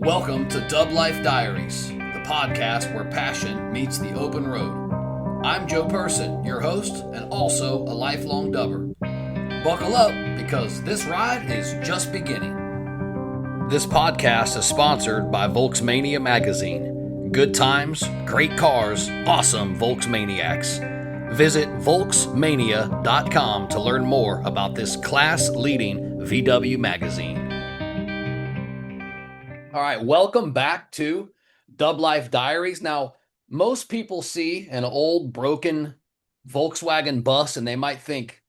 Welcome to Dub Life Diaries, the podcast where passion meets the open road. I'm Joe Person, your host, and also a lifelong dubber. Buckle up, because this ride is just beginning. This podcast is sponsored by Volksmania magazine. Good times, great cars, awesome Volksmaniacs. Visit Volksmania.com to learn more about this class-leading VW magazine. All right, welcome back to Dub Life Diaries. Now, most people see an old broken Volkswagen bus and they might think,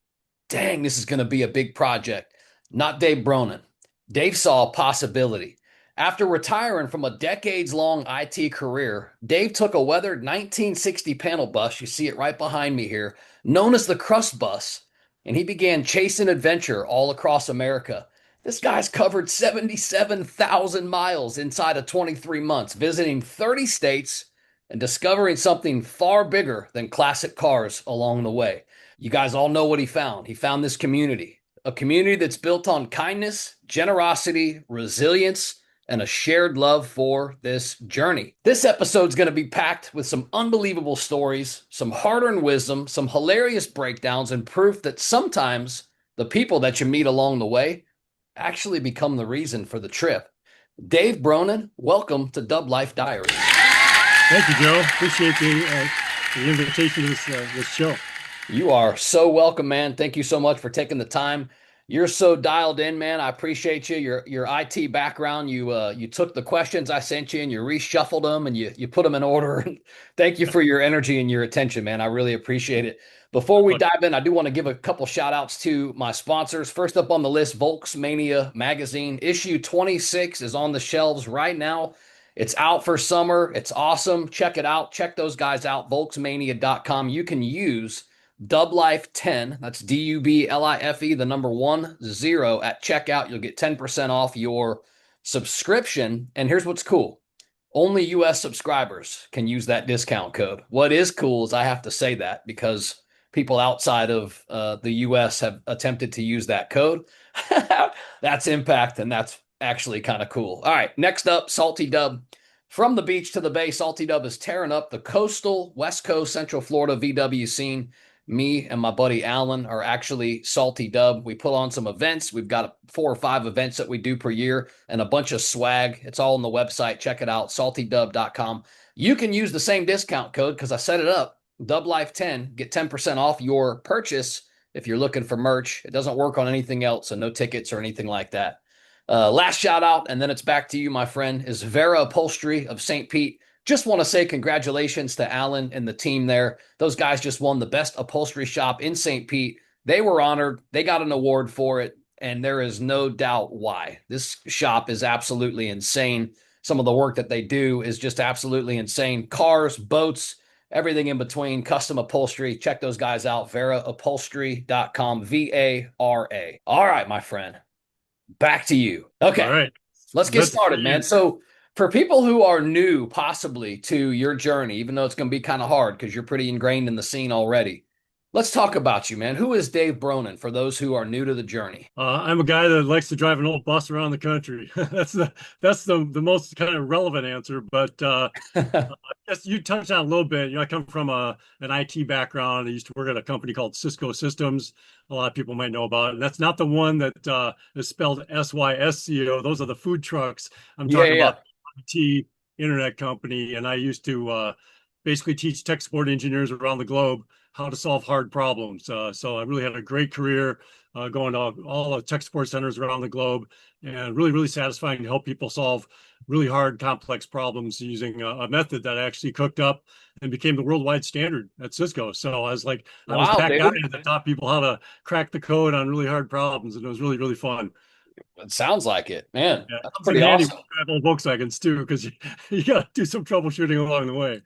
dang, this is going to be a big project. Not Dave Broenen. Dave saw a possibility. After retiring from a decades-long IT career, Dave took a weathered 1960 panel bus, you see it right behind me here, known as the KRUST bus, and he began chasing adventure all across America. This guy's covered 77,000 miles inside of 23 months, visiting 30 states and discovering something far bigger than classic cars along the way. You guys all know what he found. He found this community, a community that's built on kindness, generosity, resilience, and a shared love for this journey. This episode's going to be packed with some unbelievable stories, some hard-earned wisdom, some hilarious breakdowns, and proof that sometimes the people that you meet along the way actually become the reason for the trip. Dave Broenen, welcome to Dub Life Diaries. Thank you, Joe. Appreciate the invitation to this show. You are so welcome, man. Thank you so much for taking the time. You're so dialed in, man. I appreciate you. Your IT background. You took the questions I sent you and you reshuffled them and you put them in order. Thank you for your energy and your attention, man. I really appreciate it. Before we dive in, I do want to give a couple shout outs to my sponsors. First up on the list, Volksmania magazine. Issue 26 is on the shelves right now. It's out for summer. It's awesome. Check it out. Check those guys out. Volksmania.com. You can use Dub Life 10. That's DUBLIFE, the number 10 at checkout. You'll get 10% off your subscription. And here's what's cool. Only U.S. subscribers can use that discount code. What is cool is I have to say that because people outside of the U.S. have attempted to use that code. That's impact, and that's actually kind of cool. All right, next up, Salty Dub. From the beach to the bay, Salty Dub is tearing up the coastal, West Coast, Central Florida VW scene. Me and my buddy Alan are actually Salty Dub. We put on some events. We've got 4 or 5 events that we do per year and a bunch of swag. It's all on the website. Check it out, saltydub.com. You can use the same discount code because I set it up. DubLife10, get 10% off your purchase if you're looking for merch. It doesn't work on anything else, so no tickets or anything like that. Last shout out, and then it's back to you, my friend, is Vera Upholstery of St. Pete. Just want to say congratulations to Alan and the team there. Those guys just won the best upholstery shop in St. Pete. They were honored. They got an award for it, and there is no doubt why. This shop is absolutely insane. Some of the work that they do is just absolutely insane. Cars, boats, everything in between, custom upholstery. Check those guys out, veraupholstery.com, VARA. All right, my friend, back to you. Okay, all right. Let's get started, man. So for people who are new possibly to your journey, even though it's going to be kind of hard because you're pretty ingrained in the scene already, let's talk about you, man. Who is Dave Broenen for those who are new to the journey? I'm a guy that likes to drive an old bus around the country. That's the most kind of relevant answer. But yes, you touched on it a little bit. You know, I come from an IT background. I used to work at a company called Cisco Systems. A lot of people might know about it. And that's not the one that is spelled SYSCO. Those are the food trucks. I'm talking about IT internet company. And I used to basically teach tech support engineers around the globe how to solve hard problems. So I really had a great career going to all the tech support centers around the globe, and really, really satisfying to help people solve really hard, complex problems using a method that I actually cooked up and became the worldwide standard at Cisco. So I was like, I was that guy that taught people how to crack the code on really hard problems, and it was really, really fun. It sounds like it, man. Yeah, that's pretty awesome. Volkswagens too, because you got to do some troubleshooting along the way.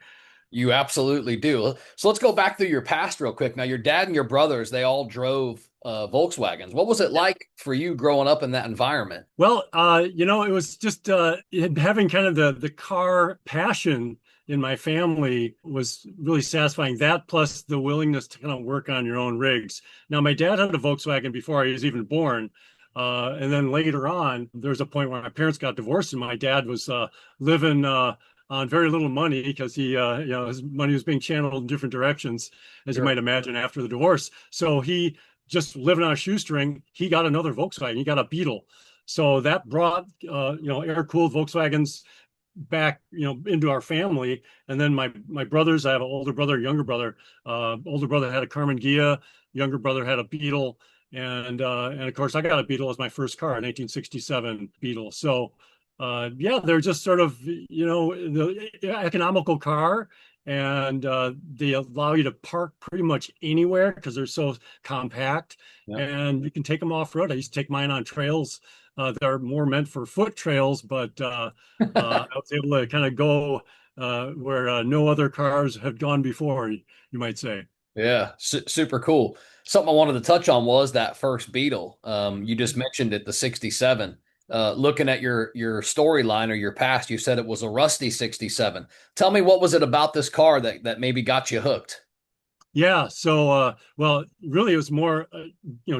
You absolutely do. So let's go back through your past real quick. Now, your dad and your brothers, they all drove Volkswagens. What was it like for you growing up in that environment? Well, it was just having kind of the car passion in my family was really satisfying. That plus the willingness to kind of work on your own rigs. Now, my dad had a Volkswagen before I was even born. And then later on, there was a point where my parents got divorced, and my dad was living on very little money because his money was being channeled in different directions, as you Sure. might imagine, after the divorce. So he just living on a shoestring. He got another Volkswagen. He got a Beetle. So that brought air-cooled Volkswagens back into our family. And then my brothers, I have an older brother, younger brother. Older brother had a Carmen Ghia, younger brother had a Beetle, and of course I got a Beetle as my first car, a 1967 Beetle. So yeah, they're just sort of the economical car, and they allow you to park pretty much anywhere because they're so compact, Yeah. and you can take them off road. I used to take mine on trails that are more meant for foot trails, but I was able to kind of go where no other cars have gone before, you might say. Yeah, super cool. Something I wanted to touch on was that first Beetle. You just mentioned it, the 67. Looking at your storyline or your past, you said it was a rusty 67. Tell me, what was it about this car that maybe got you hooked? Yeah, so well, really, it was more,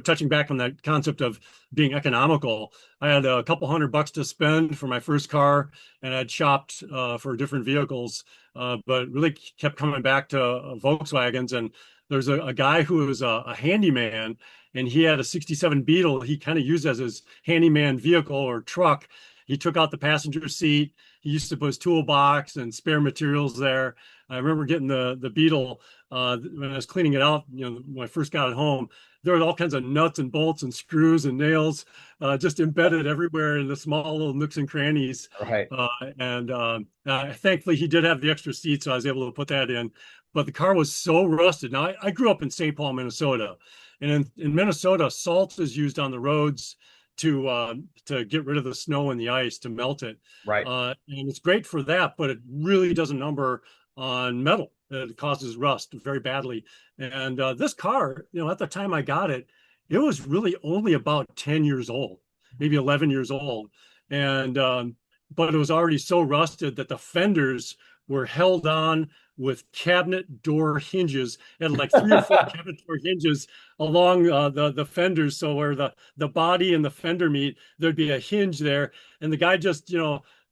touching back on that concept of being economical. I had a couple $100 to spend for my first car, and I'd shopped for different vehicles, but really kept coming back to Volkswagens. And there's a guy who was a handyman, and he had a 67 Beetle. He kind of used as his handyman vehicle or truck. He took out the passenger seat. He used to put his toolbox and spare materials there. I remember getting the Beetle when I was cleaning it out, when I first got it home. There were all kinds of nuts and bolts and screws and nails just embedded everywhere in the small little nooks and crannies. Right. And thankfully, he did have the extra seat, so I was able to put that in. But the car was so rusted. Now, I grew up in St. Paul, Minnesota, and in Minnesota, salt is used on the roads to get rid of the snow and the ice to melt it, Right. and it's great for that. But it really does a number on metal. It causes rust very badly. And this car, at the time I got it, it was really only about 10 years old, maybe 11 years old. And but it was already so rusted that the fenders were held on with cabinet door hinges, and like three or four cabinet door hinges along the fenders. So where the body and the fender meet, there'd be a hinge there, and the guy just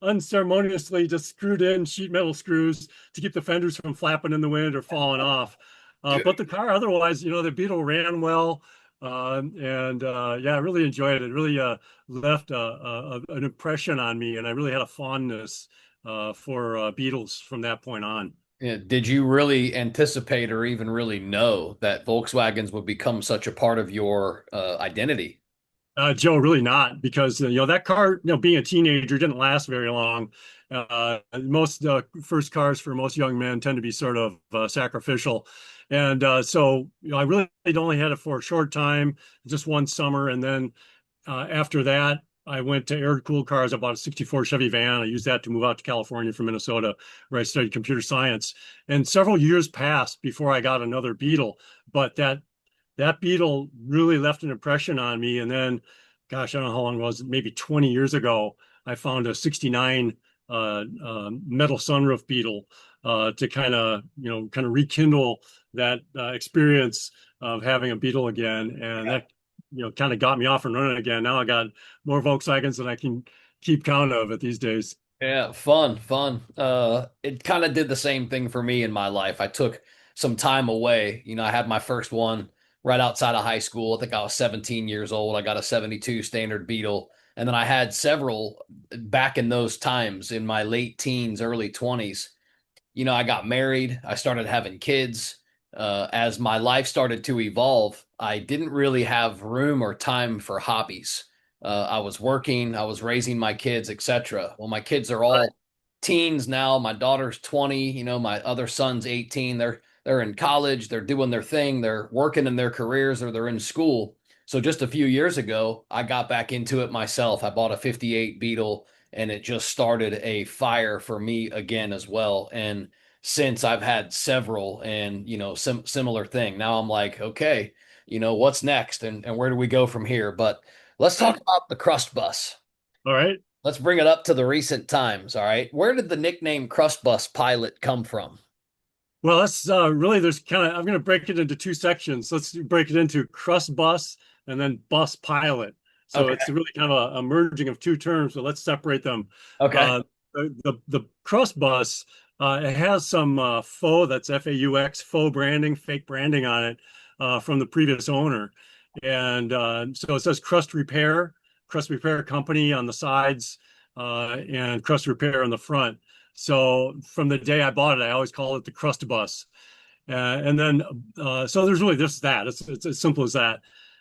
unceremoniously just screwed in sheet metal screws to keep the fenders from flapping in the wind or falling off. But the car otherwise, the Beetle ran well. And yeah, I really enjoyed it. It really left an impression on me, and I really had a fondness for Beetles from that point on. Yeah, did you really anticipate or even really know that Volkswagens would become such a part of your identity? Joe, really not, because that car, being a teenager, didn't last very long. Most first cars for most young men tend to be sort of sacrificial, and so I really only had it for a short time, just one summer, and then after that, I went to air-cooled cars. I bought a '64 Chevy van. I used that to move out to California from Minnesota, where I studied computer science. And several years passed before I got another Beetle, but that Beetle really left an impression on me. And then, gosh, I don't know how long it was, maybe 20 years ago, I found a 69 metal sunroof Beetle to kind of rekindle that experience of having a Beetle again. And that, kind of got me off and running again. Now I got more Volkswagens than I can keep count of at these days. Yeah, fun, fun. It kind of did the same thing for me in my life. I took some time away. I had my first one right outside of high school. I think I was 17 years old. I got a 72 standard Beetle. And then I had several back in those times in my late teens, early 20s. I got married. I started having kids. As my life started to evolve, I didn't really have room or time for hobbies. I was working, I was raising my kids, etc. Well, my kids are all teens now. My daughter's 20, my other son's 18. They're in college, they're doing their thing, they're working in their careers or they're in school. So just a few years ago, I got back into it myself. I bought a 58 Beetle and it just started a fire for me again as well. And since I've had several and similar thing. Now I'm like, okay, what's next and where do we go from here? But let's talk about the KRUST Bus. All right. Let's bring it up to the recent times. All right. Where did the nickname KRUST Bus Pilot come from? Well, that's really, I'm going to break it into two sections. Let's break it into KRUST Bus and then Bus Pilot. So Okay. it's really kind of a merging of two terms, but let's separate them. Okay. Uh, the KRUST bus, it has some faux, that's FAUX, faux branding, fake branding on it from the previous owner. And so it says KRUST Repair Company on the sides, and KRUST Repair on the front. So from the day I bought it, I always call it the KRUST bus. And then, so there's really just that. It's as simple as that.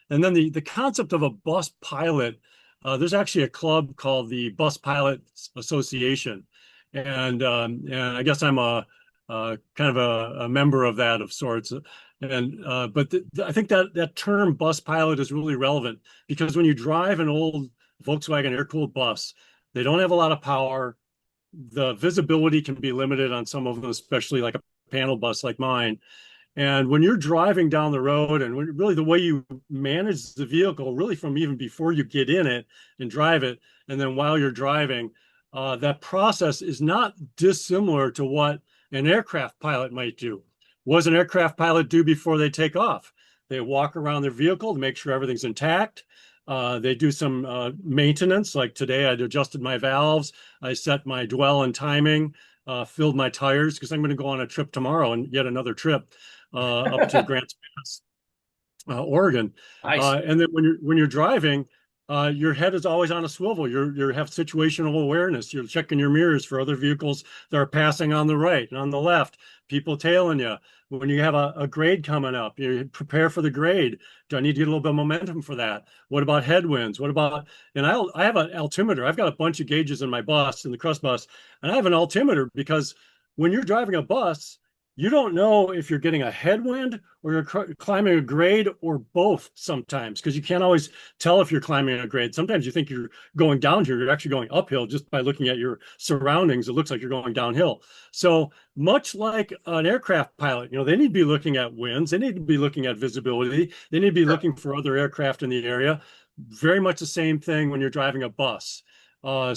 And then the concept of a bus pilot, there's actually a club called the Bus Pilots Association, and I guess I'm a kind of a member of that of sorts. And but I think that that term bus pilot is really relevant because when you drive an old Volkswagen air-cooled bus, they don't have a lot of power. The visibility can be limited on some of them, especially like a panel bus like mine. And when you're driving down the road, and really the way you manage the vehicle, really from even before you get in it and drive it, and then while you're driving, that process is not dissimilar to what an aircraft pilot might do. What does an aircraft pilot do before they take off? They walk around their vehicle to make sure everything's intact. They do some maintenance. Like today, I adjusted my valves. I set my dwell and timing, filled my tires because I'm going to go on a trip tomorrow and yet another trip up to Grants Pass, Oregon. Nice. And then when you're driving, your head is always on a swivel. You have situational awareness. You're checking your mirrors for other vehicles that are passing on the right and on the left, people tailing you. When you have a grade coming up, you prepare for the grade. Do I need to get a little bit of momentum for that? What about headwinds? What about, and I have an altimeter. I've got a bunch of gauges in my bus, in the KRUST bus, and I have an altimeter because when you're driving a bus, you don't know if you're getting a headwind or you're climbing a grade or both sometimes because you can't always tell if you're climbing a grade. Sometimes you think you're going down here, you're actually going uphill just by looking at your surroundings. It looks like you're going downhill. So much like an aircraft pilot, they need to be looking at winds, they need to be looking at visibility, they need to be Sure. looking for other aircraft in the area. Very much the same thing when you're driving a bus. A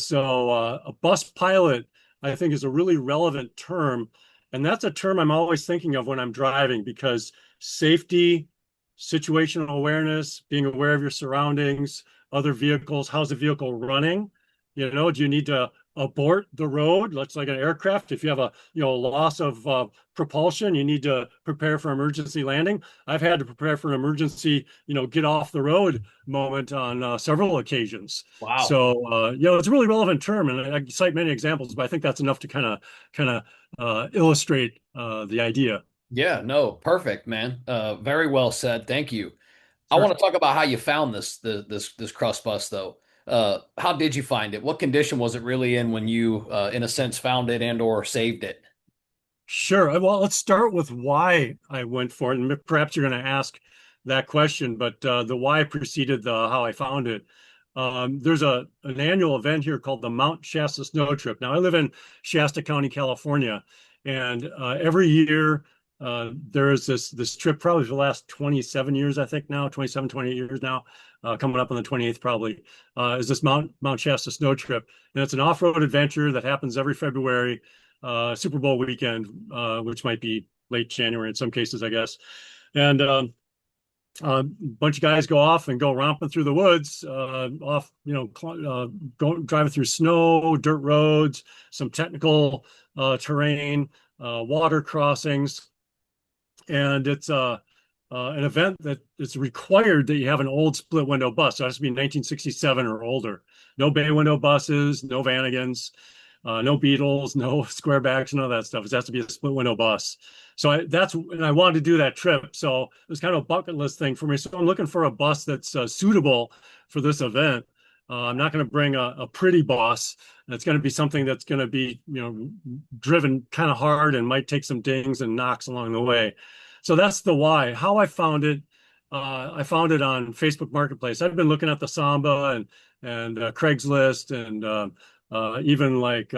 bus pilot, I think, is a really relevant term, and that's a term I'm always thinking of when I'm driving because safety, situational awareness, being aware of your surroundings, other vehicles, how's the vehicle running? Do you need to abort the road? That's like an aircraft. If you have a loss of propulsion, you need to prepare for emergency landing. I've had to prepare for an emergency, get off the road moment on several occasions. Wow. So it's a really relevant term, and I cite many examples, but I think that's enough to kind of illustrate the idea. Yeah, no, perfect, man. Very well said. Thank you. I Sure. want to talk about how you found this crust bus though. How did you find it? What condition was it really in when you in a sense found it and or saved it? Sure. Well, let's start with why I went for it, and perhaps you're going to ask that question, but the why preceded the how I found it. There's an annual event here called the Mount Shasta Snow Trip. Now, I live in Shasta County, California, and every year there is this trip, probably for the last 27 years, I think now, 27, 28 years now, coming up on the 28th probably, is this Mount Shasta Snow Trip. And it's an off-road adventure that happens every February, Super Bowl weekend, which might be late January in some cases, I guess. And a bunch of guys go off and go romping through the woods, driving through snow, dirt roads, some technical terrain, water crossings, and it's an event that it's required that you have an old split window bus. So it has to be 1967 or older. No bay window buses, no Vanagons, no Beetles, no squarebacks, none of that stuff. It has to be a split window bus. So and I wanted to do that trip. So it was kind of a bucket list thing for me. So I'm looking for a bus that's suitable for this event. I'm not going to bring a pretty bus. It's going to be something that's going to be, driven kind of hard and might take some dings and knocks along the way. So that's the why. How I found it on Facebook Marketplace. I've been looking at the Samba and Craigslist and even like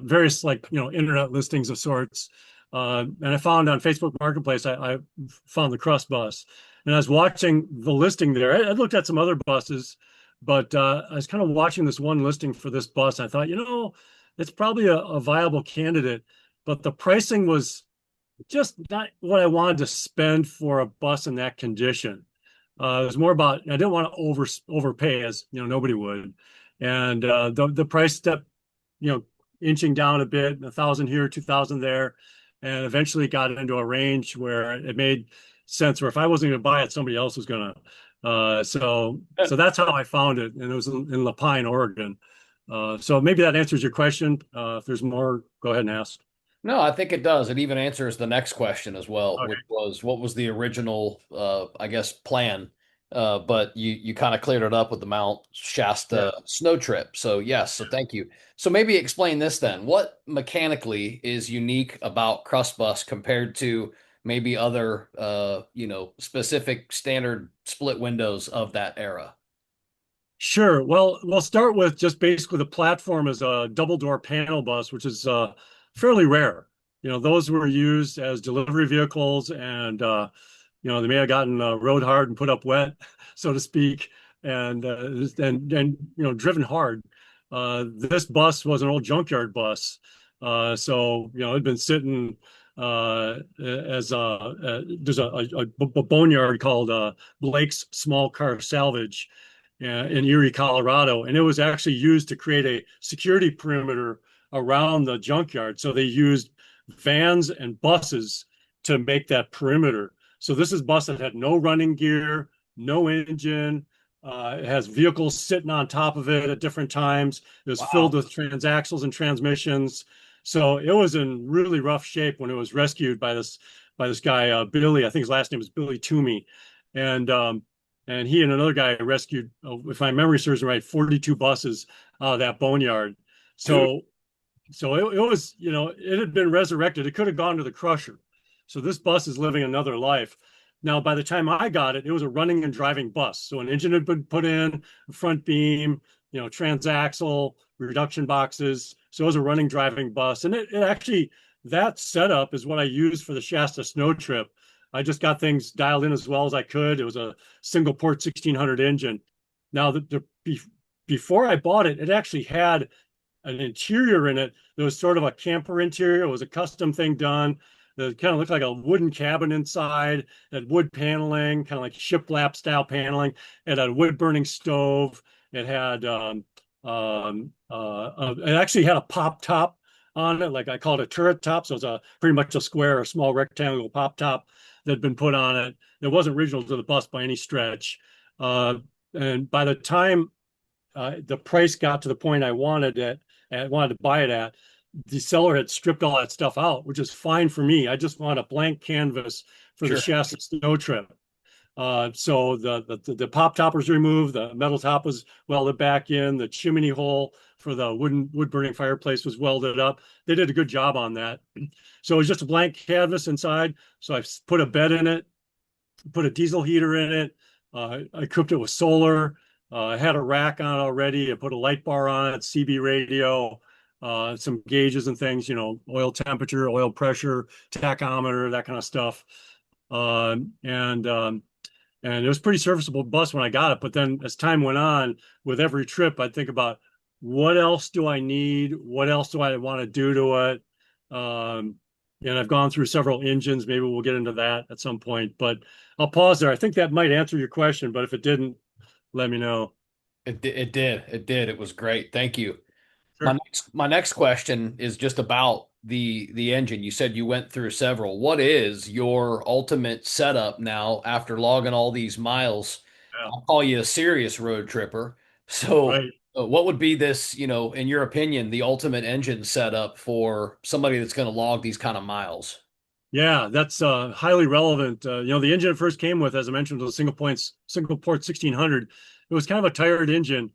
various internet listings of sorts. And I found on Facebook Marketplace, I found the KRUST bus, and I was watching the listing there. I looked at some other buses, but I was kind of watching this one listing for this bus. I thought, it's probably a viable candidate, but the pricing was just not what I wanted to spend for a bus in that condition. It was more about I didn't want to overpay, as nobody would, and the price step, you know, inching down a bit, 1,000 here, 2,000 there, and eventually got into a range where it made sense. Where if I wasn't going to buy it, somebody else was going to. So that's how I found it, and it was in La Pine, Oregon. So maybe that answers your question. If there's more, go ahead and ask. No, I think it does. It even answers the next question as well, which Okay. was what was the original, I guess, plan? But you kind of cleared it up with the Mount Yeah. Shasta snow trip. So yes, so thank you. So maybe explain this then. What mechanically is unique about KRUST Bus compared to maybe other, specific standard split windows of that era? Sure. Well, we'll start with just basically the platform as a double door panel bus, which is fairly rare. Those were used as delivery vehicles, and they may have gotten rode hard and put up wet, so to speak, and driven hard. This bus was an old junkyard bus, so it'd been sitting as there's a boneyard called Blake's Small Car Salvage in Erie, Colorado, and it was actually used to create a security perimeter around the junkyard. So they used vans and buses to make that perimeter. So this is a bus that had no running gear, no engine. It has vehicles sitting on top of it at different times. It was filled Wow. with transaxles and transmissions. So it was in really rough shape when it was rescued by this guy Billy. I think his last name is Billy Toomey, and he and another guy rescued, if my memory serves me right, 42 buses out of that boneyard. Dude. So it was, it had been resurrected. It could have gone to the crusher. So this bus is living another life. Now, by the time I got it, it was a running and driving bus. So an engine had been put in, a front beam, transaxle, reduction boxes. So it was a running, driving bus. And it actually, that setup is what I used for the Shasta snow trip. I just got things dialed in as well as I could. It was a single port 1600 engine. Now, before I bought it, it actually had an interior in it. There was sort of a camper interior. It was a custom thing done. It kind of looked like a wooden cabin inside. It had wood paneling, kind of like shiplap style paneling. It had a wood burning stove. It had it actually had a pop top on it, like I call it a turret top. So it's a pretty much a square, a small rectangle pop top that had been put on it. It wasn't original to the bus by any stretch. And by the time the price got to the point I wanted it, and wanted to buy it at, the seller had stripped all that stuff out, which is fine for me. I just want a blank canvas for the Sure. Shasta snow trip. So the pop top was removed, the metal top was welded back in, the chimney hole for the wood burning fireplace was welded up. They did a good job on that. So it was just a blank canvas inside. So I put a bed in it, put a diesel heater in it. I equipped it with solar. I had a rack on it already. I put a light bar on it, CB radio, some gauges and things, oil temperature, oil pressure, tachometer, that kind of stuff. And it was pretty serviceable bus when I got it. But then as time went on, with every trip, I'd think about what else do I need? What else do I want to do to it? And I've gone through several engines. Maybe we'll get into that at some point. But I'll pause there. I think that might answer your question. But if it didn't, let me know. It did. It did. It was great. Thank you. My Sure. next question is just about the engine. You said you went through several. What is your ultimate setup now after logging all these miles? Yeah. I'll call you a serious road tripper. So, Right. what would be this, in your opinion, the ultimate engine setup for somebody that's going to log these kind of miles? Yeah, that's highly relevant. The engine it first came with, as I mentioned, was a single port 1600. It was kind of a tired engine.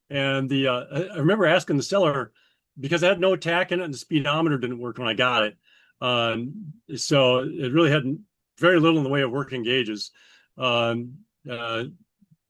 And I remember asking the seller because it had no tack in it and the speedometer didn't work when I got it. So it really had very little in the way of working gauges. Um, uh,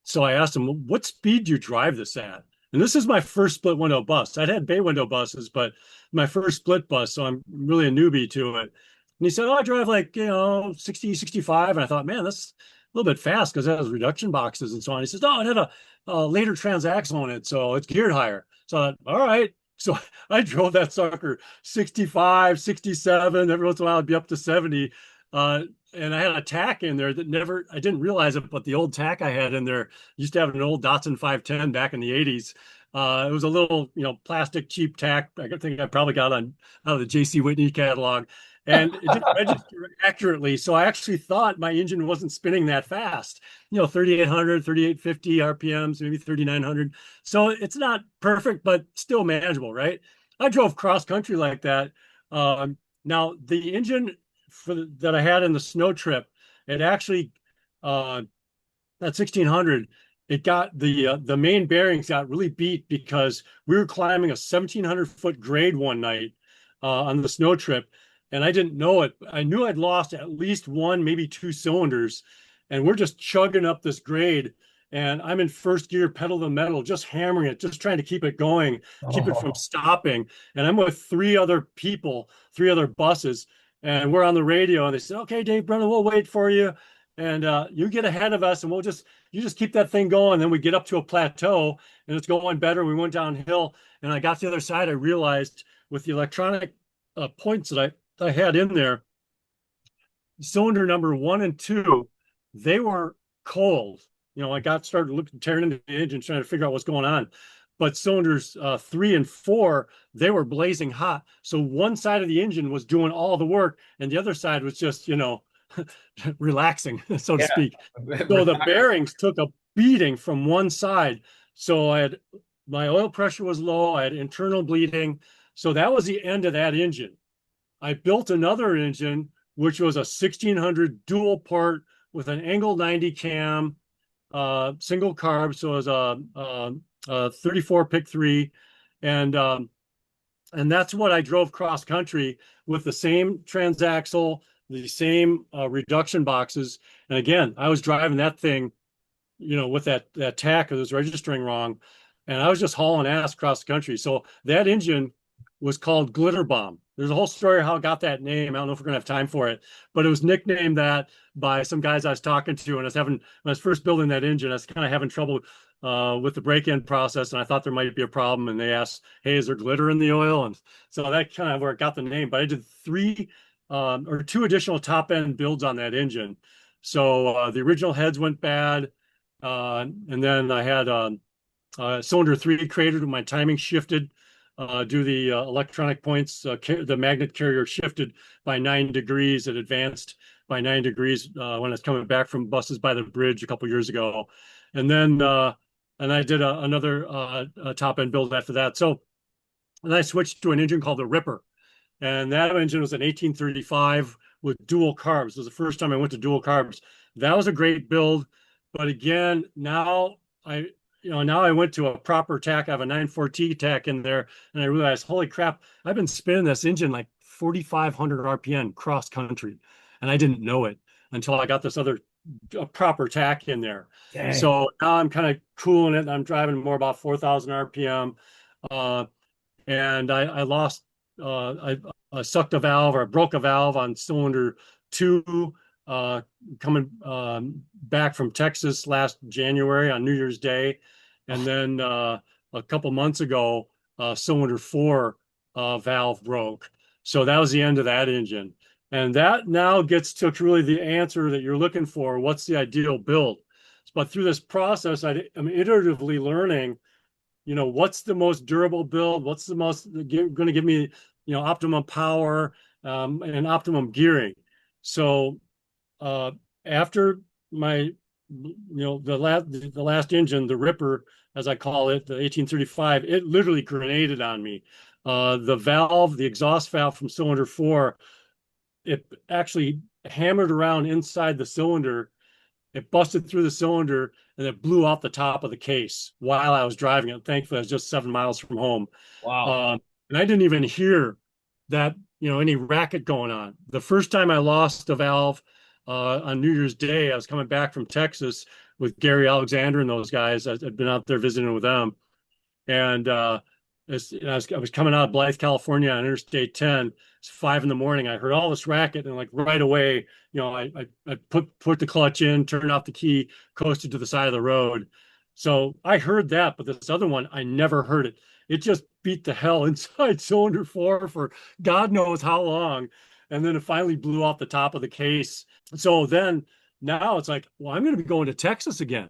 so I asked him, what speed do you drive this at? And this is my first split window bus. I'd had bay window buses, but my first split bus, so I'm really a newbie to it. And he said, oh, I drive like, 60, 65. And I thought, man, that's a little bit fast because it has reduction boxes and so on. He says, oh, it had a later transaxle in it, so it's geared higher. So I thought, all right. So I drove that sucker 65, 67. Every once in a while, I'd be up to 70. Uh, and I had a tack in there that I didn't realize it, but the old tack I had in there used to have an old Datsun 510 back in the 80s. It was a little, plastic cheap tack. I think I probably got on out of the J.C. Whitney catalog, and it didn't register accurately. So I actually thought my engine wasn't spinning that fast. 3,800, 3,850 RPMs, maybe 3,900. So it's not perfect, but still manageable, right? I drove cross country like that. Now the engine that I had in the snow trip, it actually at 1600, it got the main bearings got really beat because we were climbing a 1,700-foot grade one night on the snow trip, and I didn't know it. I knew I'd lost at least one, maybe two cylinders, and we're just chugging up this grade. And I'm in first gear, pedal to the metal, just hammering it, just trying to keep it going, keep it from Oh, stopping. And I'm with three other people, three other buses, and we're on the radio. And they said, "Okay, Dave Broenen, we'll wait for you, and you get ahead of us, and you just keep that thing going." Then we get up to a plateau, and it's going better. We went downhill, and I got to the other side. I realized with the electronic points that I had in there, cylinder number one and two, they were cold. I got started looking, tearing into the engine, trying to figure out what's going on. But cylinders three and four, they were blazing hot. So one side of the engine was doing all the work, and the other side was just, relaxing, so to yeah. speak. So the bearings took a beating from one side. So my oil pressure was low. I had internal bleeding. So that was the end of that engine. I built another engine, which was a 1600 dual port with an angle 90 cam, single carb. So it was a 34 pick three. And, um, and that's what I drove cross country with the same transaxle, the same reduction boxes. And again, I was driving that thing, with that tack that was registering wrong, and I was just hauling ass across the country. So that engine was called Glitter Bomb. There's a whole story how it got that name. I don't know if we're gonna have time for it, but it was nicknamed that by some guys I was talking to, and when I was first building that engine, I was kind of having trouble with the break-in process, and I thought there might be a problem. And they asked, "Hey, is there glitter in the oil?" And so that kind of where it got the name. But I did three or two additional top-end builds on that engine. So the original heads went bad. And then I had cylinder three cratered when my timing shifted due to the electronic points. The magnet carrier shifted by 9 degrees. It advanced by 9 degrees when I was coming back from buses by the bridge a couple years ago. And then and I did another top end build after that. So and I switched to an engine called the Ripper. And that engine was an 1835 with dual carbs. It was the first time I went to dual carbs. That was a great build. But again, now I went to a proper tack. I have a 94T tack in there, and I realized, holy crap, I've been spinning this engine like 4,500 RPM cross country, and I didn't know it until I got this other proper tack in there. dang. So now I'm kind of cooling it. And I'm driving more about 4,000 RPM. Uh, and I lost I sucked a valve or I broke a valve on cylinder two coming back from Texas last January on New Year's Day, and then a couple months ago cylinder four valve broke. So that was the end of that engine, and that now gets to really the answer that you're looking for. What's the ideal build? But through this process, I'm iteratively learning what's the most durable build, what's the most going to give me optimum power and optimum gearing. So after my the last engine, the Ripper, as I call it, the 1835, it literally grenaded on me. The exhaust valve from cylinder four, it actually hammered around inside the cylinder. It busted through the cylinder and it blew out the top of the case while I was driving it. Thankfully, I was just 7 miles from home. Wow. And I didn't even hear that, any racket going on. The first time I lost a valve on New Year's Day, I was coming back from Texas with Gary Alexander and those guys. I'd been out there visiting with them. And I was coming out of Blythe, California on Interstate 10. It's 5 in the morning. I heard all this racket, and like right away, I put the clutch in, turned off the key, coasted to the side of the road. So I heard that, but this other one, I never heard it. It just beat the hell inside cylinder four for God knows how long. And then it finally blew off the top of the case. So then now it's like, well, I'm going to be going to Texas again.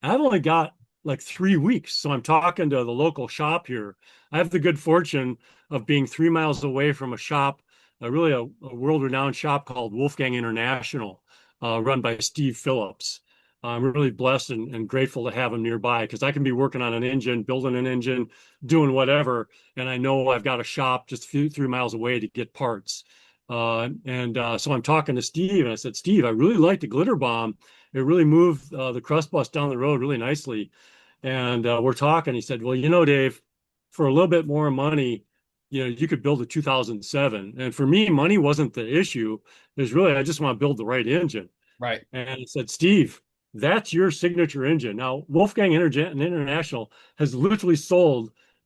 I've only got like 3 weeks. So I'm talking to the local shop here. I have the good fortune of being 3 miles away from a shop, really a world-renowned shop called Wolfgang International, run by Steve Phillips. I'm really blessed and grateful to have him nearby because I can be working on an engine, building an engine, doing whatever, and I know I've got a shop just a few 3 miles away to get parts. So I'm talking to Steve, and I said, Steve, I really like the glitter bomb. It really moved the KRUST bus down the road really nicely. And we're talking. He said, well, Dave, for a little bit more money, you could build a 2007. And for me, money wasn't the issue. It was really, I just want to build the right engine. Right. And I said, Steve, that's your signature engine. Now, Wolfgang International has literally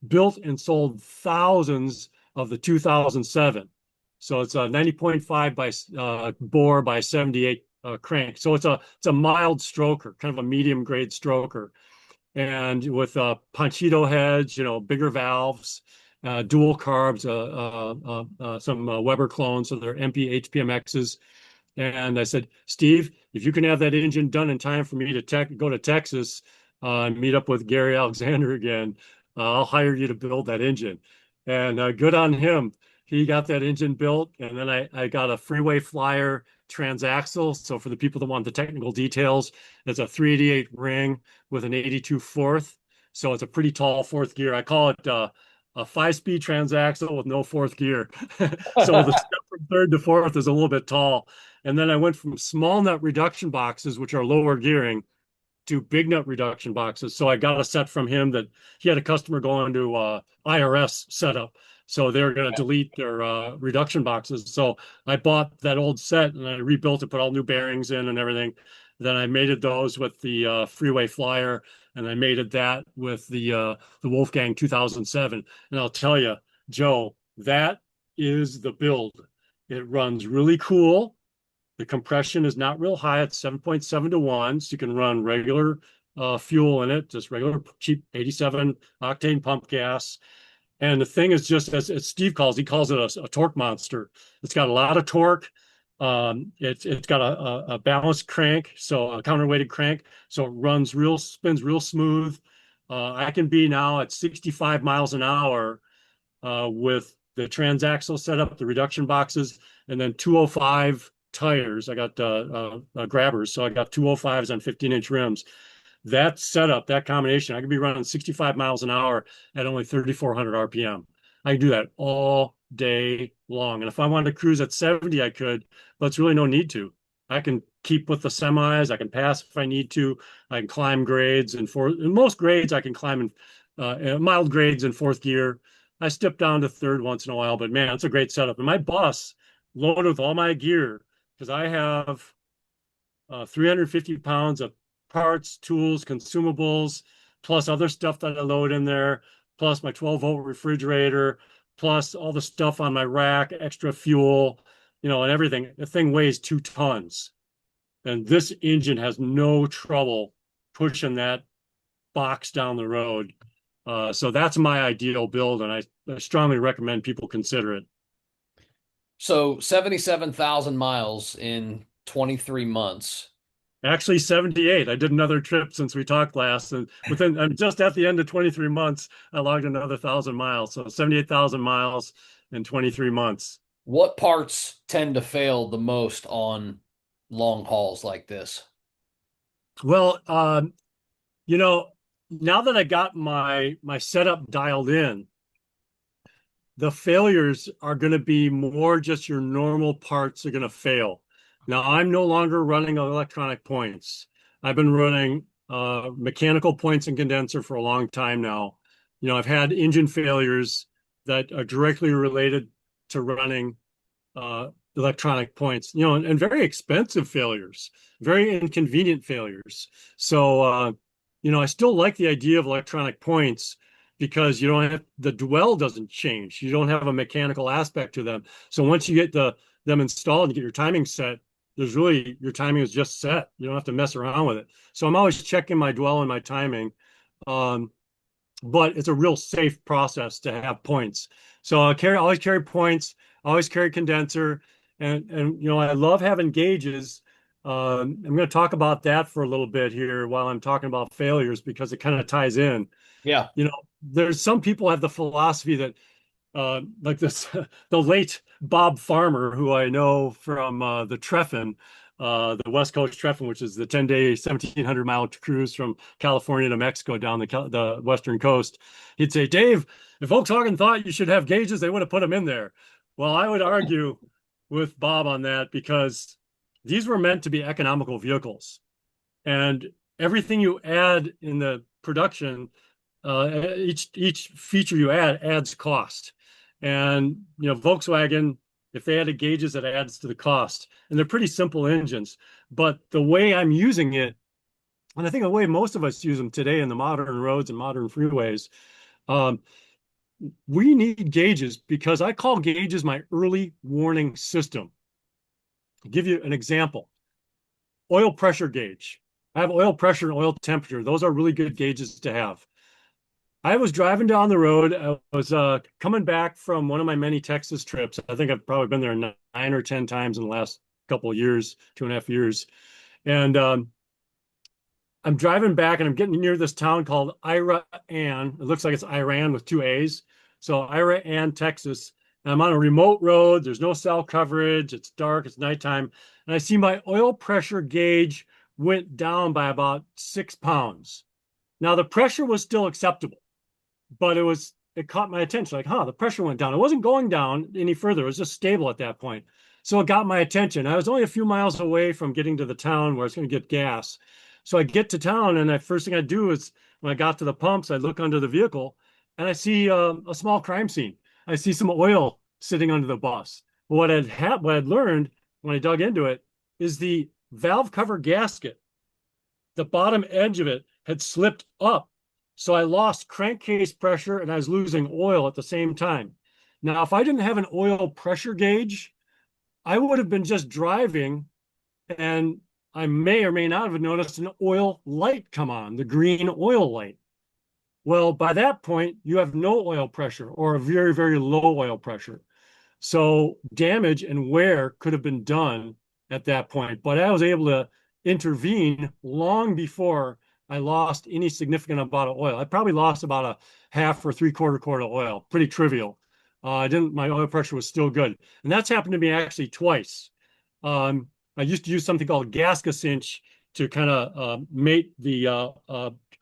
built and sold thousands of the 2007. So it's a 90.5 by bore by 78 crank. So it's a mild stroker, kind of a medium grade stroker, and with Panchito heads, bigger valves, dual carbs, some Weber clones, so they're MP HPMXs. And I said, Steve, if you can have that engine done in time for me to go to Texas and meet up with Gary Alexander again, I'll hire you to build that engine. And good on him. He got that engine built. And then I got a Freeway Flyer transaxle. So for the people that want the technical details, it's a 388 ring with an 82 fourth. So it's a pretty tall fourth gear. I call it a 5-speed transaxle with no fourth gear. So the step from third to fourth is a little bit tall. And then I went from small nut reduction boxes, which are lower gearing, to big nut reduction boxes. So I got a set from him that he had a customer going to IRS setup. So they're going to delete their reduction boxes. So I bought that old set and I rebuilt it, put all new bearings in and everything. Then I mated those with the Freeway Flyer, and I mated that with the Wolfgang 2007. And I'll tell you, Joe, that is the build. It runs really cool. The compression is not real high. It's 7.7 to 1. So you can run regular fuel in it, just regular cheap 87 octane pump gas. And the thing is just as Steve he calls it a torque monster. It's got a lot of torque. It's got a balanced crank, so a counterweighted crank. So it spins real smooth. I can be now at 65 miles an hour with the transaxle setup, the reduction boxes, and then 205 tires. I got grabbers, so I got 205s on 15-inch rims. That setup, that combination, I could be running 65 miles an hour at only 3,400 RPM. I can do that all day long. And if I wanted to cruise at 70, I could, but it's really no need to. I can keep with the semis. I can pass if I need to. I can climb grades, and in most grades, I can climb in mild grades in fourth gear. I step down to third once in a while, but man, it's a great setup. And my bus loaded with all my gear, because I have 350 pounds of parts, tools, consumables, plus other stuff that I load in there, plus my 12-volt refrigerator, plus all the stuff on my rack, extra fuel, and everything. The thing weighs 2 tons. And this engine has no trouble pushing that box down the road. So that's my ideal build, and I strongly recommend people consider it. So 77,000 miles in 23 months. Actually, 78. I did another trip since we talked last, and I'm just at the end of 23 months, I logged another 1,000 miles. So 78,000 miles in 23 months. What parts tend to fail the most on long hauls like this? Well, now that I got my setup dialed in, the failures are going to be more just your normal parts are going to fail. Now, I'm no longer running electronic points. I've been running mechanical points and condenser for a long time now. I've had engine failures that are directly related to running electronic points, and very expensive failures, very inconvenient failures. So, I still like the idea of electronic points because the dwell doesn't change. You don't have a mechanical aspect to them. So once you get them installed and get your timing set, your timing is just set. You don't have to mess around with it. So I'm always checking my dwell and my timing. But it's a real safe process to have points. So I always carry points. always carry condenser, and I love having gauges. I'm going to talk about that for a little bit here while I'm talking about failures because it kind of ties in. Yeah. There's some people have the philosophy that like this, the late Bob Farmer, who I know from the Treffin, the West Coast Treffin, which is the 10-day, 1,700-mile cruise from California to Mexico down the Western coast. He'd say, Dave, if Volkswagen thought you should have gauges, they would have put them in there. Well, I would argue with Bob on that because these were meant to be economical vehicles. And everything you add in the production, each feature you add adds cost. And Volkswagen, if they added gauges, it adds to the cost. And they're pretty simple engines. But the way I'm using it, and I think the way most of us use them today in the modern roads and modern freeways, um, we need gauges because I call gauges my early warning system. I'll give you an example. Oil pressure gauge. I have oil pressure and oil temperature. Those are really good gauges to have. I was driving down the road. I was coming back from one of my many Texas trips. I think I've probably been there 9 or 10 times in the last couple of years, 2.5 years. And I'm driving back and I'm getting near this town called Iran. It looks like it's Iran with two A's. So Iran, Texas. And I'm on a remote road. There's no cell coverage. It's dark. It's nighttime. And I see my oil pressure gauge went down by about 6 pounds. Now the pressure was still acceptable, but it caught my attention. Like, the pressure went down. It wasn't going down any further. It was just stable at that point. So it got my attention. I was only a few miles away from getting to the town where I was going to get gas. So I get to town, and the first thing I do is when I got to the pumps, I look under the vehicle, and I see a small crime scene. I see some oil sitting under the bus. But what I'd learned when I dug into it is the valve cover gasket, the bottom edge of it had slipped up. So I lost crankcase pressure and I was losing oil at the same time. Now, if I didn't have an oil pressure gauge, I would have been just driving and I may or may not have noticed an oil light come on, the green oil light. Well, by that point, you have no oil pressure or a very, very low oil pressure. So damage and wear could have been done at that point. But I was able to intervene long before I lost any significant amount of oil. I probably lost about a half or three-quarter quart of oil. Pretty trivial. My oil pressure was still good. And that's happened to me actually twice. I used to use something called a gasket cinch to kind of mate the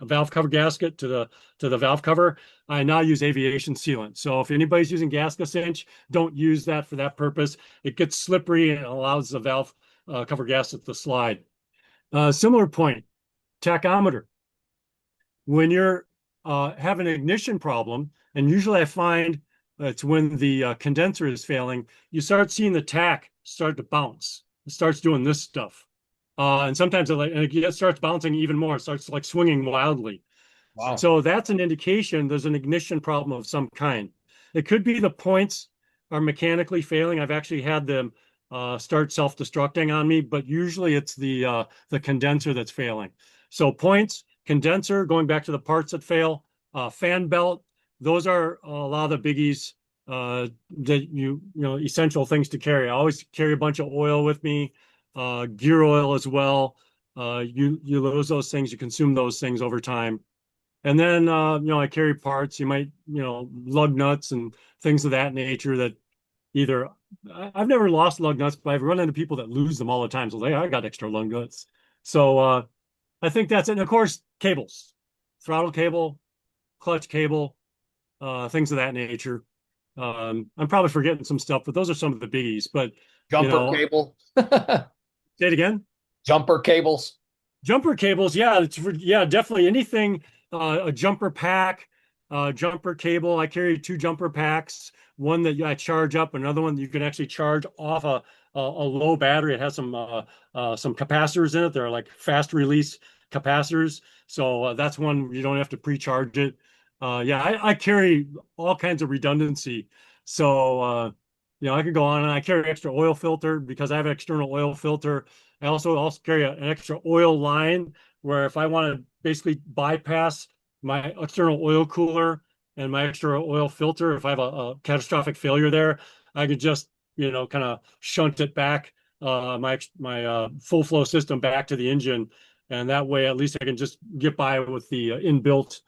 valve cover gasket to the valve cover. I now use aviation sealant. So if anybody's using gasket cinch, don't use that for that purpose. It gets slippery and allows the valve cover gasket to slide. Similar point, tachometer. When you're have an ignition problem, and usually I find it's when the condenser is failing, you start seeing the tach start to bounce. It starts doing this stuff. And sometimes it starts bouncing even more. It starts like swinging wildly. Wow. So that's an indication there's an ignition problem of some kind. It could be the points are mechanically failing. I've actually had them start self-destructing on me, but usually it's the condenser that's failing. So points, condenser, going back to the parts that fail, fan belt, those are a lot of the biggies that essential things to carry. I always carry a bunch of oil with me, gear oil as well. You lose those things, you consume those things over time. And then I carry parts. You might lug nuts and things of that nature that either I've never lost lug nuts, but I've run into people that lose them all the time. So I got extra lug nuts. So I think that's it. And of course, cables, throttle cable, clutch cable, things of that nature. I'm probably forgetting some stuff, but those are some of the biggies. But Jumper cable. say it again. Jumper cables. Jumper cables, yeah, definitely anything. A jumper pack, jumper cable. I carry two jumper packs. One that I charge up, another one that you can actually charge off a low battery. It has some capacitors in it. They're like fast release capacitors. So that's one you don't have to pre-charge it. I carry all kinds of redundancy. So I could go on, and I carry extra oil filter because I have an external oil filter. I also carry an extra oil line where if I want to basically bypass my external oil cooler and my extra oil filter, if I have a catastrophic failure there, I could just, kind of shunt it back, my full flow system back to the engine, and that way at least I can just get by with the inbuilt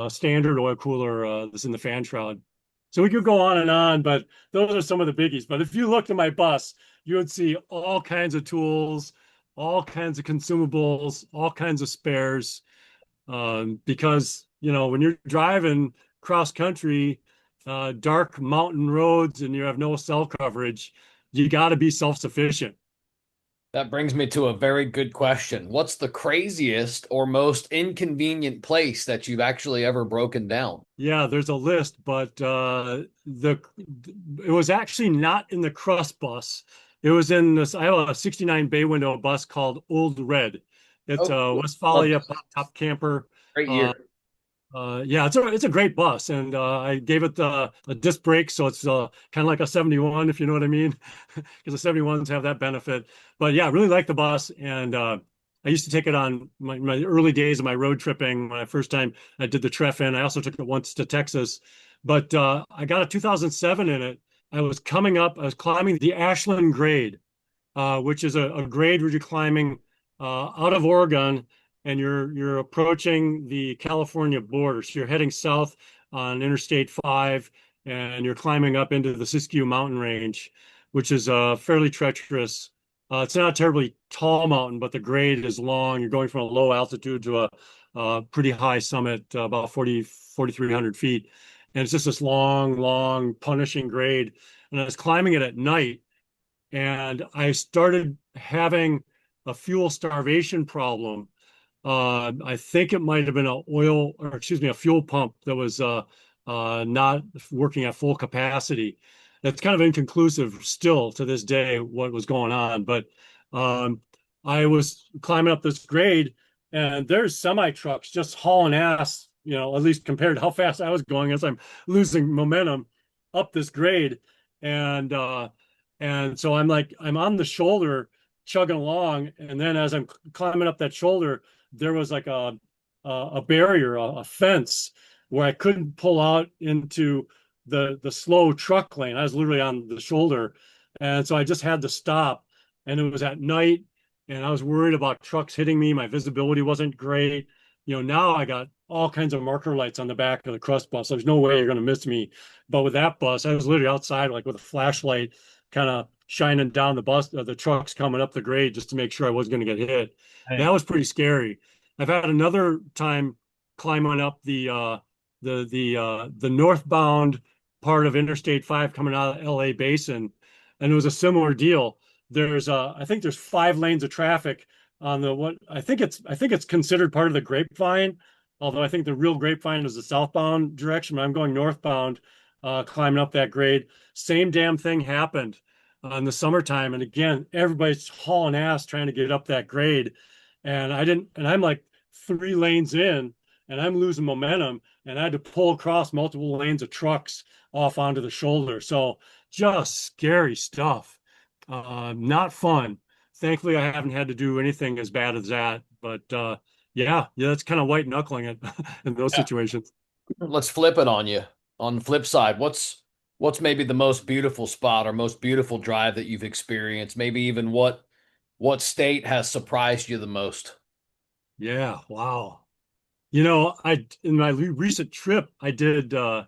standard oil cooler that's in the fan shroud. So we could go on, but those are some of the biggies. But if you looked at my bus, you would see all kinds of tools, all kinds of consumables, all kinds of spares. Because when you're driving cross country, dark mountain roads, and you have no cell coverage, you got to be self-sufficient. That brings me to a very good question. What's the craziest or most inconvenient place that you've actually ever broken down? Yeah, there's a list, but the it was actually not in the KRUST bus. It was in this. I have a '69 bay window bus called Old Red. It's Oh, a cool. Love Westfalia this. top camper. Great Uh, year. yeah, it's a great bus, and I gave it a disc brake, so it's kind of like a 71, if you know what I mean, because the 71s have that benefit. But yeah, I really like the bus, and I used to take it on my early days of my road tripping when I first time I did the Treff-in. I also took it once to Texas, but I got a 2007 in it. I was climbing the Ashland grade, which is a grade where you're climbing out of Oregon and you're approaching the California border. So you're heading south on Interstate 5 and you're climbing up into the Siskiyou mountain range, which is fairly treacherous. It's not a terribly tall mountain, but the grade is long. You're going from a low altitude to a pretty high summit, about 4,300 feet. And it's just this long, long, punishing grade. And I was climbing it at night and I started having a fuel starvation problem. I think it might have been a fuel pump that was not working at full capacity. That's kind of inconclusive still to this day what was going on. But um, I was climbing up this grade, and there's semi trucks just hauling ass. At least compared to how fast I was going, as I'm losing momentum up this grade, and so I'm on the shoulder chugging along, and then as I'm climbing up that shoulder, there was like a barrier, a fence where I couldn't pull out into the slow truck lane. I was literally on the shoulder, and so I just had to stop. And it was at night, and I was worried about trucks hitting me. My visibility wasn't great. Now I got all kinds of marker lights on the back of the KRUST bus. There's no way you're going to miss me. But with that bus, I was literally outside, like with a flashlight, kind of shining down the trucks coming up the grade just to make sure I wasn't going to get hit. That Dang. was pretty scary. I've had another time climbing up the northbound part of Interstate 5 coming out of LA Basin, and it was a similar deal. I think there's 5 lanes of traffic on the what I think it's considered part of the Grapevine, although I think the real Grapevine is the southbound direction. I'm going northbound, climbing up that grade. Same damn thing happened in the summertime, and again, everybody's hauling ass trying to get up that grade, and I didn't, and I'm like 3 lanes in, and I'm losing momentum, and I had to pull across multiple lanes of trucks off onto the shoulder. So just scary stuff. Not fun. Thankfully, I haven't had to do anything as bad as that. But yeah, that's kind of white knuckling it in those Yeah. situations. Let's flip it on you. On the flip side, what's maybe the most beautiful spot or most beautiful drive that you've experienced? Maybe even what state has surprised you the most? Yeah, wow. I in my recent trip, I did a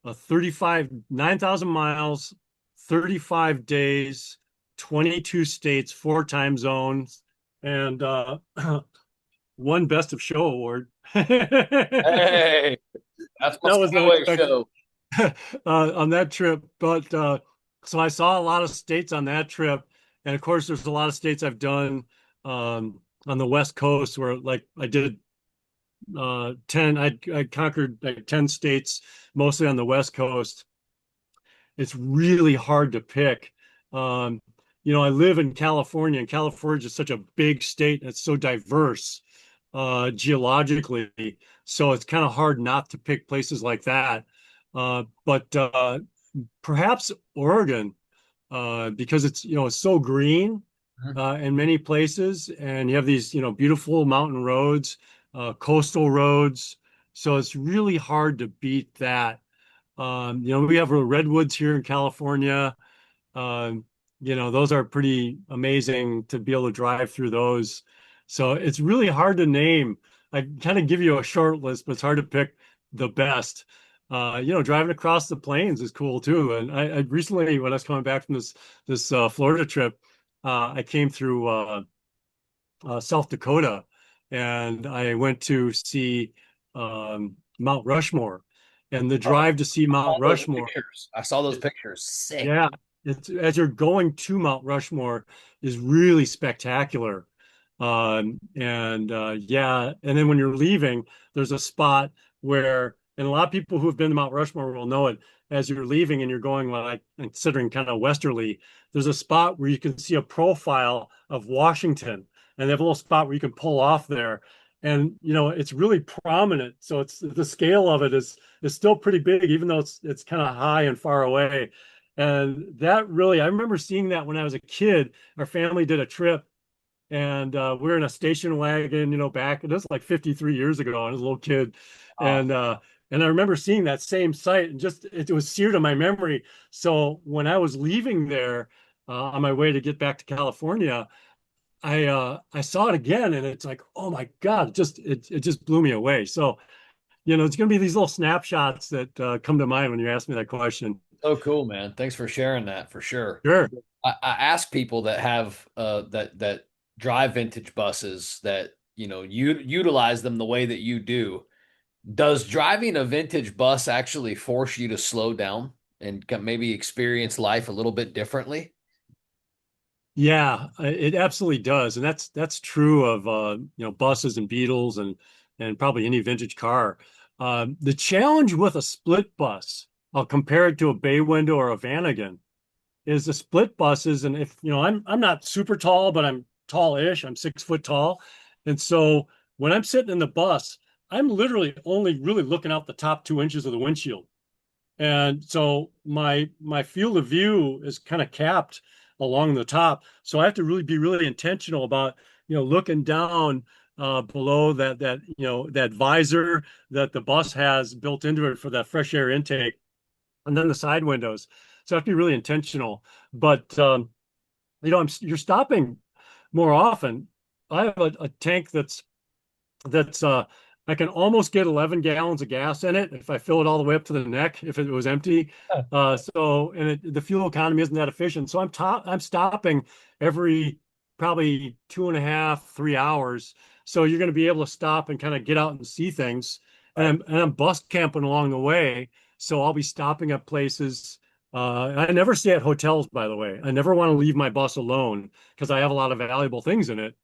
9,000 miles, 35 days, 22 states, 4 time zones, and one Best of Show award. That Hey, that's what was Skyway unexpected show. on that trip. But so I saw a lot of states on that trip. And of course, there's a lot of states I've done on the West Coast where like I did 10, I conquered like 10 states, mostly on the West Coast. It's really hard to pick. Um, I live in California, and California is such a big state and it's so diverse geologically. So it's kind of hard not to pick places like that. But perhaps Oregon, because it's so green Mhm. in many places, and you have these beautiful mountain roads, coastal roads. So it's really hard to beat that. We have redwoods here in California. Um, those are pretty amazing to be able to drive through those. So it's really hard to name. I kind of give you a short list, but it's hard to pick the best. Driving across the plains is cool too. And I recently, when I was coming back from this Florida trip, I came through South Dakota, and I went to see Mount Rushmore. And the Oh, drive to see I Mount saw those Rushmore, pictures. I saw those pictures. Sick. yeah, as you're going to Mount Rushmore is really spectacular. Yeah, and then when you're leaving, there's a spot where, and a lot of people who have been to Mount Rushmore will know it. As you're leaving and you're going like considering kind of westerly, there's a spot where you can see a profile of Washington, and they have a little spot where you can pull off there, and it's really prominent. So it's the scale of it is still pretty big, even though it's kind of high and far away. And that really, I remember seeing that when I was a kid. Our family did a trip, and we were in a station wagon, back, it was like 53 years ago. I was a little kid. Wow. And I remember seeing that same site, and just it was seared in my memory. So when I was leaving there on my way to get back to California, I saw it again, and it's like, oh my God, it just blew me away. So, it's going to be these little snapshots that come to mind when you ask me that question. So cool, man. Thanks for sharing that for sure. Sure. I ask people that have that drive vintage buses that you utilize them the way that you do. Does driving a vintage bus actually force you to slow down and maybe experience life a little bit differently? Yeah, it absolutely does, and that's true of buses and Beetles and probably any vintage car. The challenge with a split bus, I'll compare it to a bay window or a Vanagon, is the split buses. And if I'm not super tall, but I'm tall-ish. I'm 6 foot tall, and so when I'm sitting in the bus, I'm literally only really looking out the top 2 inches of the windshield. And so my field of view is kind of capped along the top. So I have to really be really intentional about, looking down below that visor that the bus has built into it for that fresh air intake, and then the side windows. So I have to be really intentional. But you're stopping more often. I have a tank that's I can almost get 11 gallons of gas in it if I fill it all the way up to the neck if it was empty. The fuel economy isn't that efficient. So I'm stopping every probably 2.5, 3 hours. So you're going to be able to stop and kind of get out and see things. And Right. I'm bus camping along the way. So I'll be stopping at places. I never stay at hotels, by the way. I never want to leave my bus alone because I have a lot of valuable things in it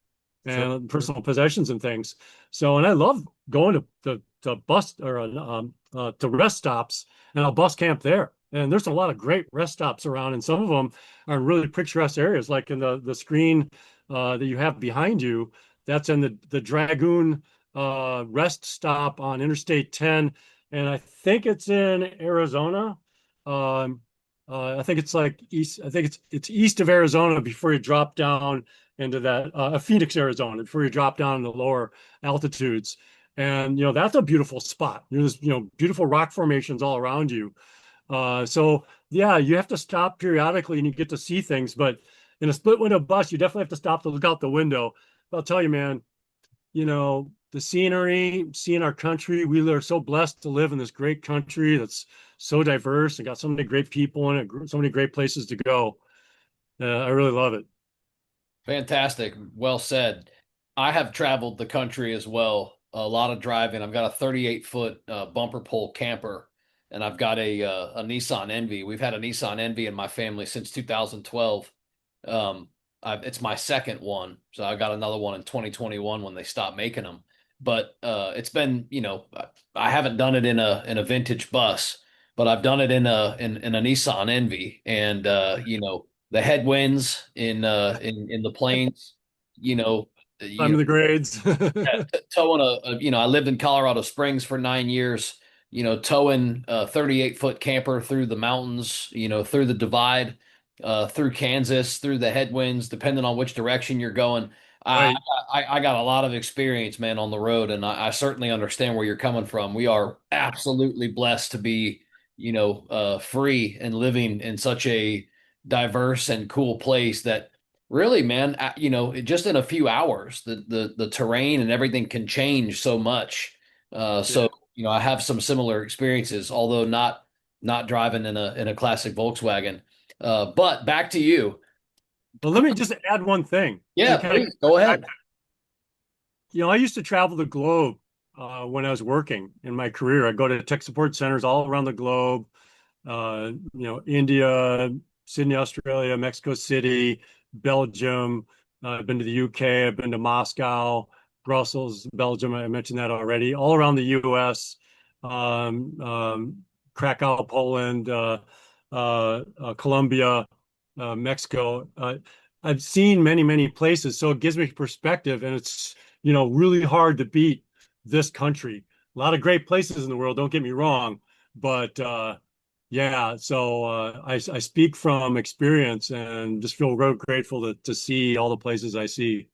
Sure. and personal possessions and things. So, and I love going to bus or to rest stops, and I'll bus camp there. And there's a lot of great rest stops around, and some of them are in really picturesque areas, like in the screen that you have behind you. That's in the Dragoon rest stop on Interstate 10, and I think it's in Arizona. Um, I think it's like east. I think it's east of Arizona before you drop down into that Phoenix, Arizona, before you drop down in the lower altitudes. And that's a beautiful spot. There's beautiful rock formations all around you. So yeah, you have to stop periodically and you get to see things. But in a split window bus, you definitely have to stop to look out the window. But I'll tell you, man, the scenery, seeing our country, we are so blessed to live in this great country that's so diverse and got so many great people in it, so many great places to go. I really love it. Fantastic. Well said. I have traveled the country as well. A lot of driving. I've got a 38-foot bumper pole camper, and I've got a Nissan Envy. We've had a Nissan Envy in my family since 2012. It's my second one, so I got another one in 2021 when they stopped making them. But it's been, I haven't done it in a vintage bus, but I've done it in a Nissan Envy, and the headwinds in the plains, you know, I'm in the grades. towing I lived in Colorado Springs for 9 years, towing a 38-foot camper through the mountains, through the divide, through Kansas, through the headwinds, depending on which direction you're going. I, Right. I got a lot of experience, man, on the road, and I certainly understand where you're coming from. We are absolutely blessed to be, free and living in such a diverse and cool place that really, man, just in a few hours, the terrain and everything can change so much. Yeah. So, I have some similar experiences, although not driving in a classic Volkswagen. But back to you. Well, let me just add one thing to Yeah, kind of please go ahead. I used to travel the globe when I was working in my career. I go to tech support centers all around the globe. India, Sydney, Australia, Mexico City, Belgium. I've been to the UK. I've been to Moscow, Brussels, Belgium. I mentioned that already. All around the US, um, um, Krakow, Poland, Colombia, Mexico. I've seen many, many places, so it gives me perspective, and it's really hard to beat this country. A lot of great places in the world, don't get me wrong, but yeah, so I speak from experience and just feel real grateful to see all the places I see.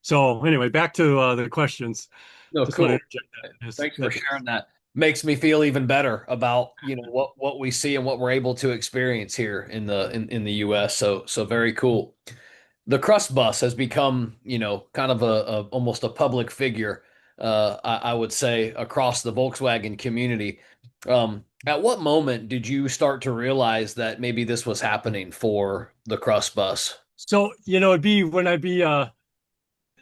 So anyway, back to the questions. No, Just want to cool. interject that. Thanks for sharing that. Makes me feel even better about, what we see and what we're able to experience here in the US. So very cool. The KRUST bus has become, kind of almost a public figure, I would say, across the Volkswagen community. At what moment did you start to realize that maybe this was happening for the KRUST bus? So, it'd be when I'd be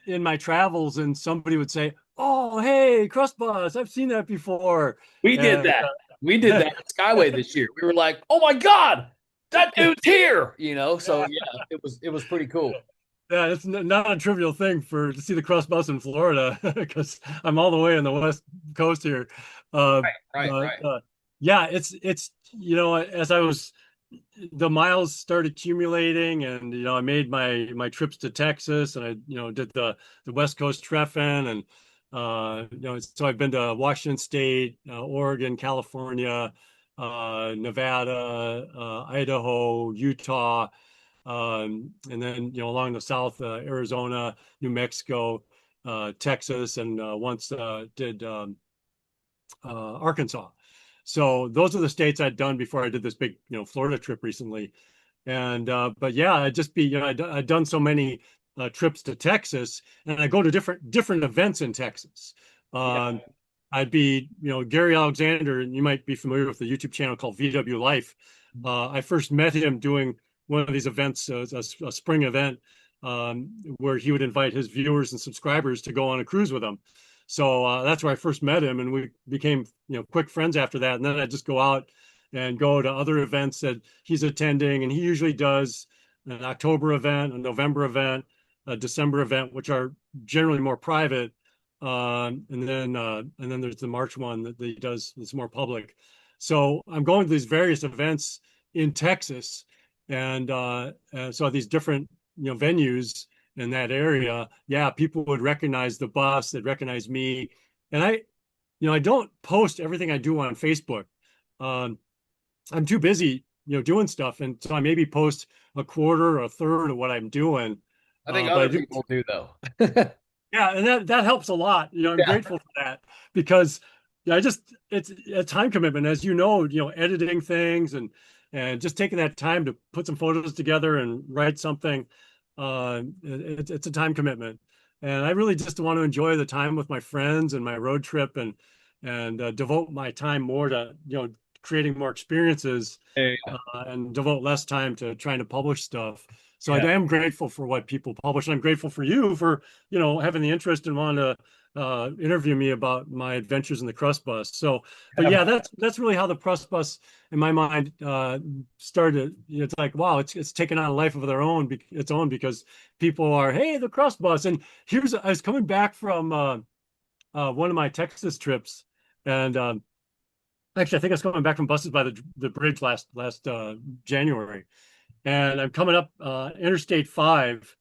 in my travels and somebody would say, "Oh, hey, Crust Bus, I've seen that before." We did And that. We did that at Skyway this year. We were like, "Oh my God, that dude's here!" So yeah, yeah, it was pretty cool. yeah, it's not a trivial thing to see the Crust Bus in Florida because I'm all the way on the West Coast here. Right, But right. yeah, it's as I was the miles started accumulating, and I made my trips to Texas, and I did the West Coast Treffen, and so I've been to Washington State, Oregon, California, Nevada, Idaho, Utah, and then along the south, Arizona, New Mexico, Texas, and once did Arkansas. So those are the states I'd done before I did this big, Florida trip recently. And but yeah, I'd just be, I'd done so many trips to Texas, and I go to different events in Texas. Yeah. Um, I'd be, Gary Alexander, and you might be familiar with the YouTube channel called VW Life. I first met him doing one of these events, a spring event, where he would invite his viewers and subscribers to go on a cruise with him. So that's where I first met him, and we became quick friends after that. And then I just go out and go to other events that he's attending, and he usually does an October event, a November event, a December event, which are generally more private. And then there's the March one that he does that's more public. So I'm going to these various events in Texas, and so at these different venues in that area, yeah, people would recognize the bus, they'd recognize me. And I don't post everything I do on Facebook. Um, I'm too busy, doing stuff. And so I maybe post a quarter or a third of what I'm doing. I think But I other do, people do though. yeah, and that helps a lot. I'm Yeah. grateful for that because I just it's a time commitment, as editing things and just taking that time to put some photos together and write something. It's a time commitment, and I really just want to enjoy the time with my friends and my road trip and devote my time more to creating more experiences Yeah. and devote less time to trying to publish stuff. So I Yeah. am grateful for what people publish. And I'm grateful for you for, having the interest and wanting to interview me about my adventures in the Crust Bus. So, but Yeah. yeah, that's really how the Crust Bus, in my mind, started. It's like, wow, it's taken on a life of its own because people are, hey, the Crust Bus. And I was coming back from one of my Texas trips, and actually, I think I was coming back from Buses by the Bridge last January, and I'm coming up Interstate 5,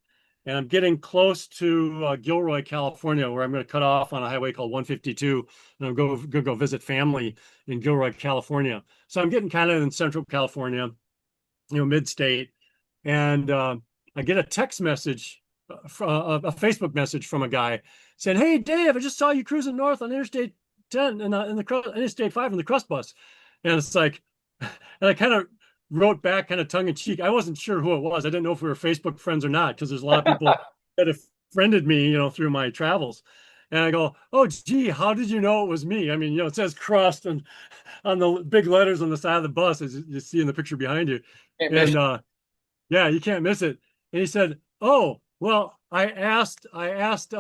and I'm getting close to Gilroy, California, where I'm going to cut off on a highway called 152, and I'm going to go visit family in Gilroy, California. So I'm getting kind of in Central California, mid-state, and I get a text message, a Facebook message from a guy saying, "Hey, Dave, I just saw you cruising north on Interstate 10 and in the Interstate 5 in the Crust Bus," and it's like, and I kind of wrote back kind of tongue in cheek. I wasn't sure who it was. I didn't know if we were Facebook friends or not because there's a lot of people that have friended me, through my travels. And I go, oh, gee, how did you know it was me? I mean, it says KRUST and on the big letters on the side of the bus, as you see in the picture behind you. Can't miss. And yeah, you can't miss it. And he said, oh, well, AI. I asked,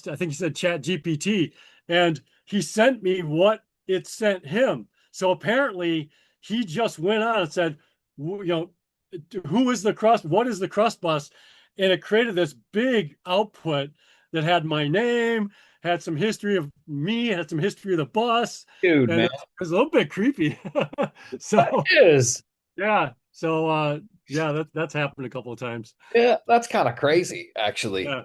I think he said Chat GPT, and he sent me what it sent him. So apparently he just went on and said, who is the KRUST? What is the KRUST bus? And it created this big output that had my name, had some history of me, had some history of the bus, Dude, and man. it was a little bit creepy. That So is. yeah, so yeah, that's happened a couple of times. Yeah, that's kind of crazy, actually. Yeah,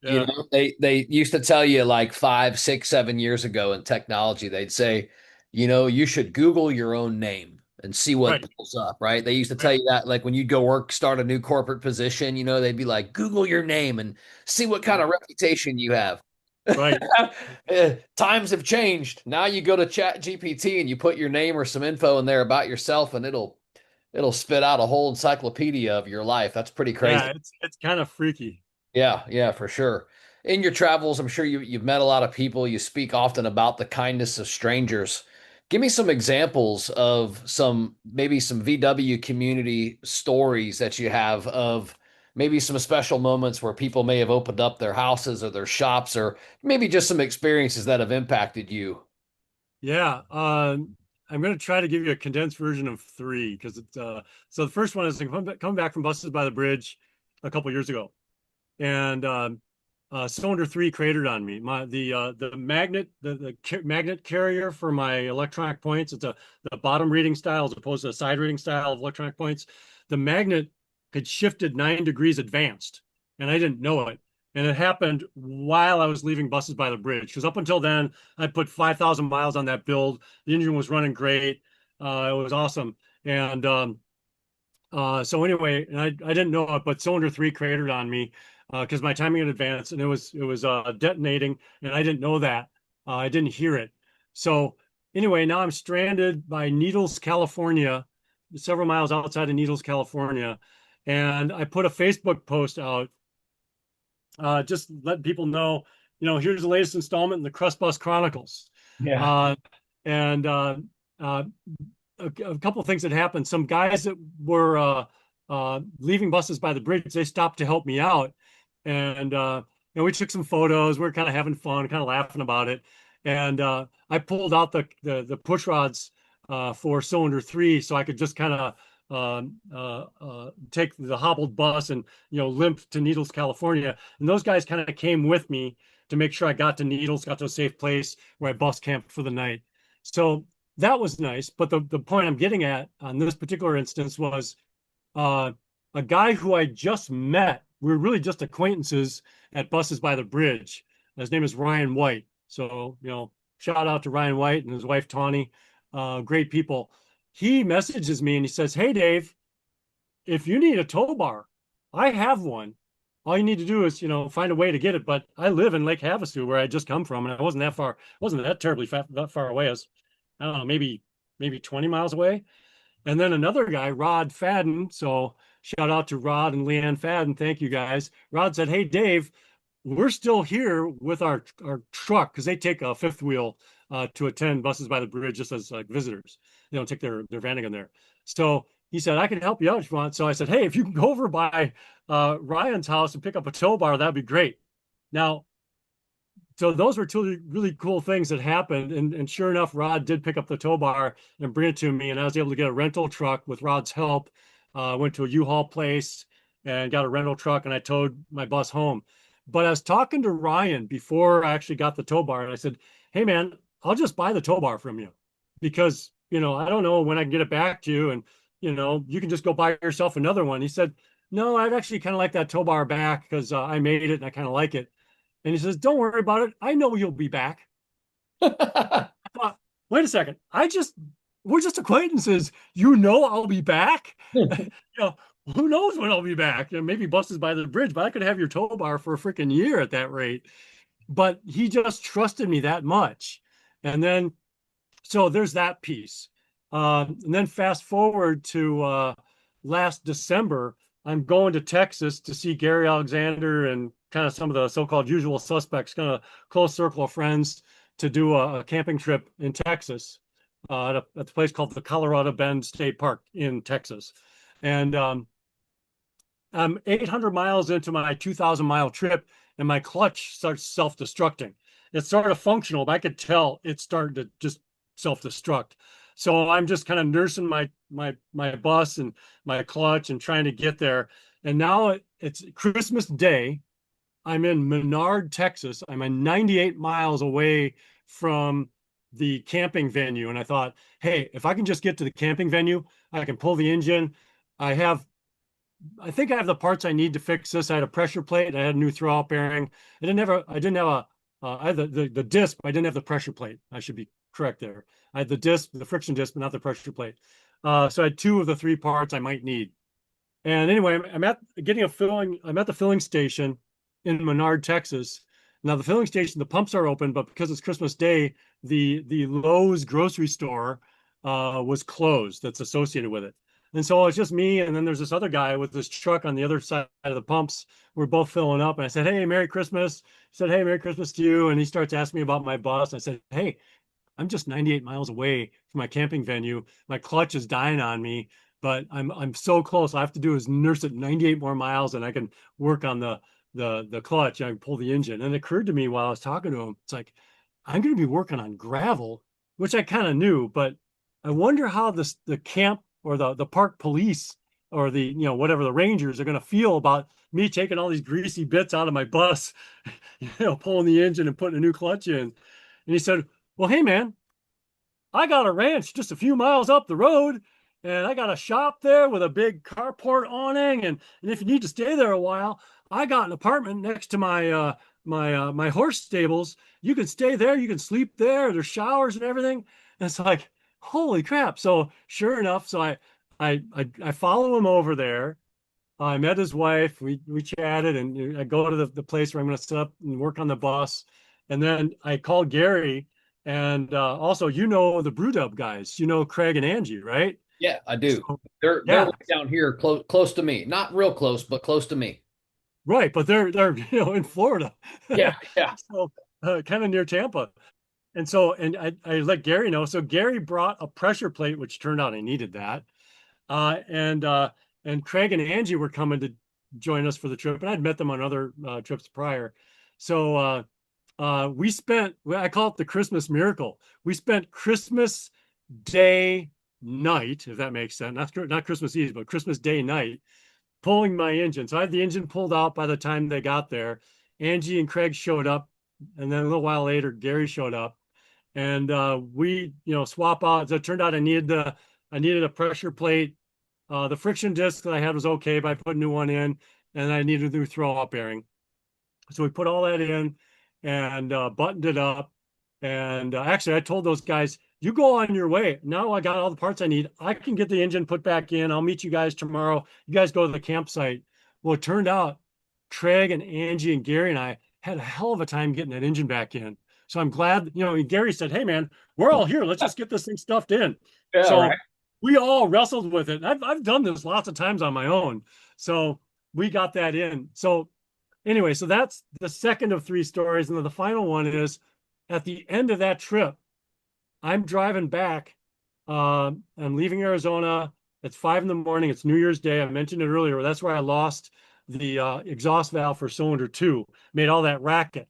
yeah, They used to tell you like 5, 6, 7 years ago in technology, they'd say, you should Google your own name and see what right, pulls up, right? They used to tell right, you that like when you'd go work, start a new corporate position, they'd be like, Google your name and see what kind right, of reputation you have. right. Times have changed. Now you go to Chat GPT and you put your name or some info in there about yourself, and it'll spit out a whole encyclopedia of your life. That's pretty crazy. Yeah, it's kind of freaky. Yeah, yeah, for sure. In your travels, I'm sure you've met a lot of people. You speak often about the kindness of strangers. Give me some examples of maybe some VW community stories that you have of maybe some special moments where people may have opened up their houses or their shops, or maybe just some experiences that have impacted you. Yeah, I'm going to try to give you a condensed version of three because it's so the first one is coming back from Buses by the Bridge a couple years ago, and cylinder three cratered on me. The magnet magnet carrier for my electronic points. It's the bottom reading style as opposed to the side reading style of electronic points. The magnet had shifted 9 degrees advanced, and I didn't know it. And it happened while I was leaving Buses by the Bridge. Because up until then, I put 5,000 miles on that build. The engine was running great. It was awesome. And so anyway, and I didn't know it, but cylinder three cratered on me because my timing in advance, and it was detonating, and I didn't know that. I didn't hear it. So anyway, now I'm stranded by Needles, California, several miles outside of Needles, California, and I put a Facebook post out, just letting people know, here's the latest installment in the KRUST Bus Chronicles. Yeah. Uh, and uh, a couple of things that happened. Some guys that were leaving Buses by the Bridge, they stopped to help me out, and we took some photos. We were kind of having fun, kind of laughing about it, and I pulled out the push rods for cylinder three, so I could just kind of take the hobbled bus and limp to Needles, California. And those guys kind of came with me to make sure I got to Needles, got to a safe place where I bus camped for the night. So that was nice. But the point I'm getting at on this particular instance was uh, a guy who I just met. We were really just acquaintances at Buses by the Bridge. His name is Ryan White. So, shout out to Ryan White and his wife, Tawny. Great people. He messages me and he says, hey, Dave, if you need a tow bar, I have one. All you need to do is, find a way to get it. But I live in Lake Havasu, where I just come from, and I wasn't that terribly that far away. As I don't know, maybe 20 miles away. And then another guy, Rod Fadden. So shout out to Rod and Leanne Fadden. Thank you guys. Rod said, hey, Dave, we're still here with our truck because they take a fifth wheel to attend Buses by the Bridge just as like visitors. They don't take their Vanagon there. So he said, I can help you out if you want. So I said, hey, if you can go over by Ryan's house and pick up a tow bar, that'd be great. Now, so those were two really cool things that happened. And sure enough, Rod did pick up the tow bar and bring it to me. And I was able to get a rental truck with Rod's help. Went to a U-Haul place and got a rental truck, and I towed my bus home. But I was talking to Ryan before I actually got the tow bar, and I said, hey, man, I'll just buy the tow bar from you because, I don't know when I can get it back to you. And, you can just go buy yourself another one. He said, no, I'd actually kind of like that tow bar back because I made it and I kind of like it. And he says, don't worry about it. I know you'll be back. I thought, wait a second. We're just acquaintances. I'll be back. Who knows when I'll be back? Maybe Buses by the Bridge, but I could have your tow bar for a freaking year at that rate. But he just trusted me that much. And then, so there's that piece. And then fast forward to last December, I'm going to Texas to see Gary Alexander and kind of some of the so-called usual suspects, kind of close circle of friends, to do a camping trip in Texas at the place called the Colorado Bend State Park in Texas. And I'm 800 miles into my 2,000-mile trip, and my clutch starts self-destructing. It's sort of functional, but I could tell it started to just self-destruct. So I'm just kind of nursing my bus and my clutch and trying to get there. And now it's Christmas Day. I'm in Menard, Texas. I'm 98 miles away from the camping venue. And I thought, hey, if I can just get to the camping venue, I can pull the engine. I think I have the parts I need to fix this. I had a pressure plate. I had a new throwout bearing. I didn't have I had the disc, but I didn't have the pressure plate. I should be correct there. I had the disc, the friction disc, but not the pressure plate. So I had two of the three parts I might need. And anyway, I'm at the filling station in Menard, Texas. Now the filling station, the pumps are open, but because it's Christmas Day, the Lowe's grocery store was closed. That's associated with it. And so it's just me, and then there's this other guy with this truck on the other side of the pumps. We're both filling up, and I said, "Hey, Merry Christmas." He said, "Hey, Merry Christmas to you." And he starts asking me about my bus. I said, "Hey, I'm just 98 miles away from my camping venue. My clutch is dying on me, but I'm so close. All I have to do is nurse it 98 more miles, and I can work on the clutch. I can pull the engine." And it occurred to me while I was talking to him, it's like I'm going to be working on gravel, which I kind of knew, but I wonder how the camp or the park police or the whatever the rangers are going to feel about me taking all these greasy bits out of my bus, pulling the engine and putting a new clutch in. And he said, "Well, hey man, I got a ranch just a few miles up the road, and I got a shop there with a big carport awning, and if you need to stay there a while, I got an apartment next to my horse stables. You can stay there, you can sleep there. There's showers and everything." And it's like, holy crap! So sure enough, so I follow him over there. I met his wife. We chatted, and I go to the place where I'm going to set up and work on the bus. And then I called Gary, and also the Brew Dub guys. You know Craig and Angie, right? Yeah, I do. So They're yeah, right down here, close to me. Not real close, but close to me. right. But they're in Florida, Yeah, yeah, so kind of near Tampa. And I let Gary know. So Gary brought a pressure plate, which turned out I needed that. Uh, and uh, and Craig and Angie were coming to join us for the trip, and I'd met them on other trips prior. So I call it the Christmas miracle. We spent Christmas Day night, if that makes sense, not Christmas Eve, but Christmas Day night, pulling my engine. So I had the engine pulled out by the time they got there. Angie and Craig showed up, and then a little while later, Gary showed up, and we swap out. So it turned out I needed a pressure plate. The friction disc that I had was okay, but I put a new one in, and I needed a new throwout bearing. So we put all that in and buttoned it up. And actually, I told those guys, "You go on your way. Now I got all the parts I need. I can get the engine put back in. I'll meet you guys tomorrow. You guys go to the campsite." Well, it turned out Craig and Angie and Gary and I had a hell of a time getting that engine back in. So I'm glad, Gary said, "Hey, man, we're all here. Let's just get this thing stuffed in." yeah. Right. So we all wrestled with it. I've done this lots of times on my own. So we got that in. So anyway, so that's the second of three stories. And then the final one is at the end of that trip, I'm driving back. I'm leaving Arizona. It's 5 in the morning. It's New Year's Day. I mentioned it earlier. That's where I lost the exhaust valve for cylinder two, made all that racket.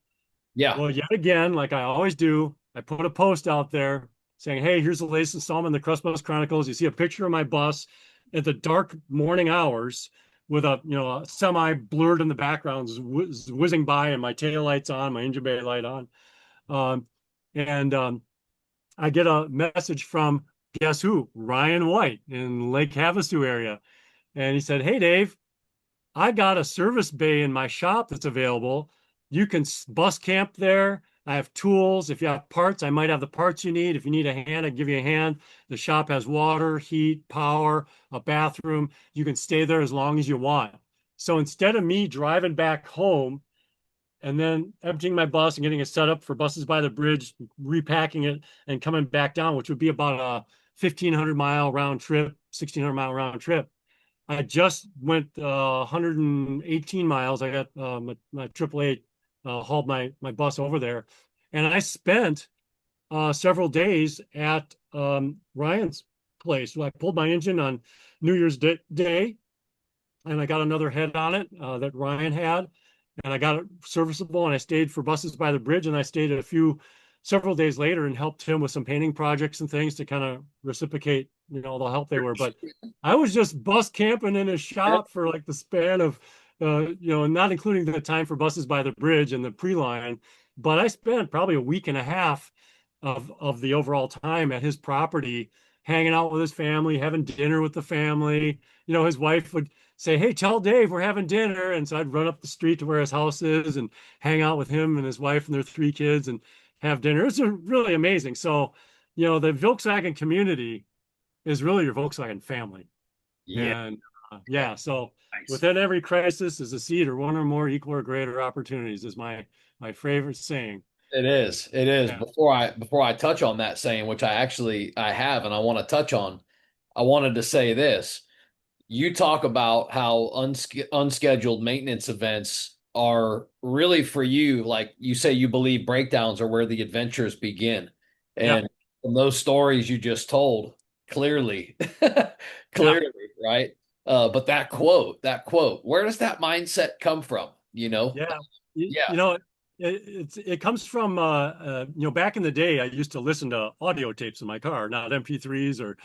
Yeah, Well, yet again, like I always do, I put a post out there saying, "Hey, here's the latest installment in the KRUST Bus Chronicles. You see a picture of my bus at the dark morning hours with a semi blurred in the background, whizzing by, and my tail lights on, my engine bay light on." Um, and I get a message from, guess who? Ryan White in Lake Havasu area. And he said, "Hey, Dave, I got a service bay in my shop that's available. You can bus camp there. I have tools. If you have parts, I might have the parts you need. If you need a hand, I give you a hand. The shop has water, heat, power, a bathroom. You can stay there as long as you want." So instead of me driving back home and then emptying my bus and getting it set up for buses by the bridge, repacking it and coming back down, which would be about 1,500 mile round trip, 1,600 mile round trip. I just went 118 miles. I got my AAA hauled my bus over there, and I spent several days at Ryan's place. So I pulled my engine on New Year's Day, and I got another head on it that Ryan had, and I got it serviceable. And I stayed for Buses by the Bridge, and I stayed several days later and helped him with some painting projects and things to kind of reciprocate, all the help they were. But I was just bus camping in his shop for like the span of, not including the time for Buses by the Bridge and the pre-line, but I spent probably a week and a half of the overall time at his property, hanging out with his family, having dinner with the family. His wife would say, "Hey, tell Dave we're having dinner." And so I'd run up the street to where his house is and hang out with him and his wife and their 3 kids and have dinner. It's really amazing. So, the Volkswagen community is really your Volkswagen family. Yeah. And yeah, so Nice. within every crisis is a seed or one or more equal or greater opportunities is my favorite saying. It is. It is. Yeah. Before I touch on that saying, which I have and I want to touch on, I wanted to say this. You talk about how unscheduled maintenance events are really for you, like you say, you believe breakdowns are where the adventures begin. Yeah. And from those stories you just told, clearly, Yeah. clearly, right? But that quote, where does that mindset come from? You know? Yeah, you, Yeah, you know, it comes from back in the day, I used to listen to audio tapes in my car, not MP3s or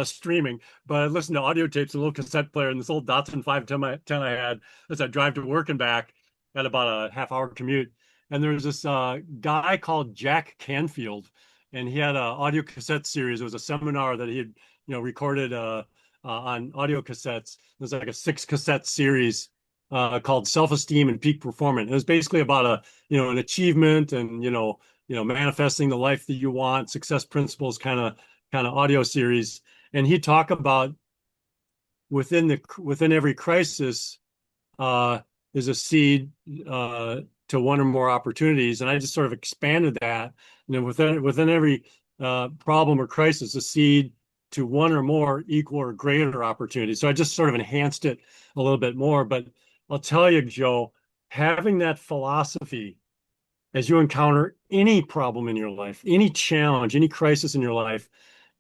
streaming, but I listened to audio tapes, a little cassette player, and this old Datsun 510 I had as I drive to work and back at about a half-hour commute. And there's this guy called Jack Canfield, and he had an audio cassette series. It was a seminar that he had recorded on audio cassettes. It was like a 6 cassette series called Self-Esteem and Peak Performance. It was basically about an achievement and manifesting the life that you want, success principles kind of audio series. And he talked about within every crisis uh, is a seed to one or more opportunities. And I just sort of expanded that. Within every problem or crisis, a seed to one or more equal or greater opportunities. So I just sort of enhanced it a little bit more. But I'll tell you, Joe, having that philosophy as you encounter any problem in your life, any challenge, any crisis in your life,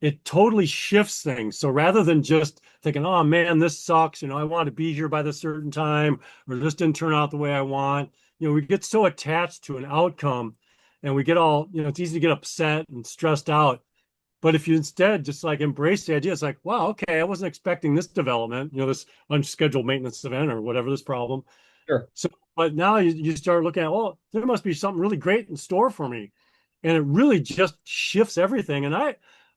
it totally shifts things. So rather than just thinking, "Oh man, this sucks, I want to be here by this certain time, or this didn't turn out the way I want," we get so attached to an outcome and we get all, it's easy to get upset and stressed out. But if you instead just like embrace the idea, it's like, wow, okay, I wasn't expecting this development, this unscheduled maintenance event or whatever this problem. sure. So, but now you start looking at, oh, there must be something really great in store for me. And it really just shifts everything. And I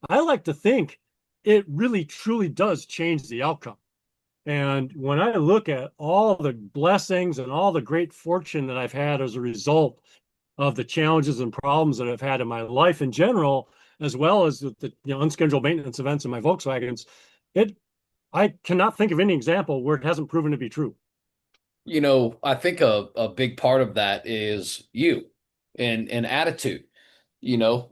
like to think it really truly does change the outcome. And when I look at all the blessings and all the great fortune that I've had as a result of the challenges and problems that I've had in my life in general, as well as the unscheduled maintenance events in my Volkswagens, it I cannot think of any example where it hasn't proven to be true. I think a big part of that is you and attitude.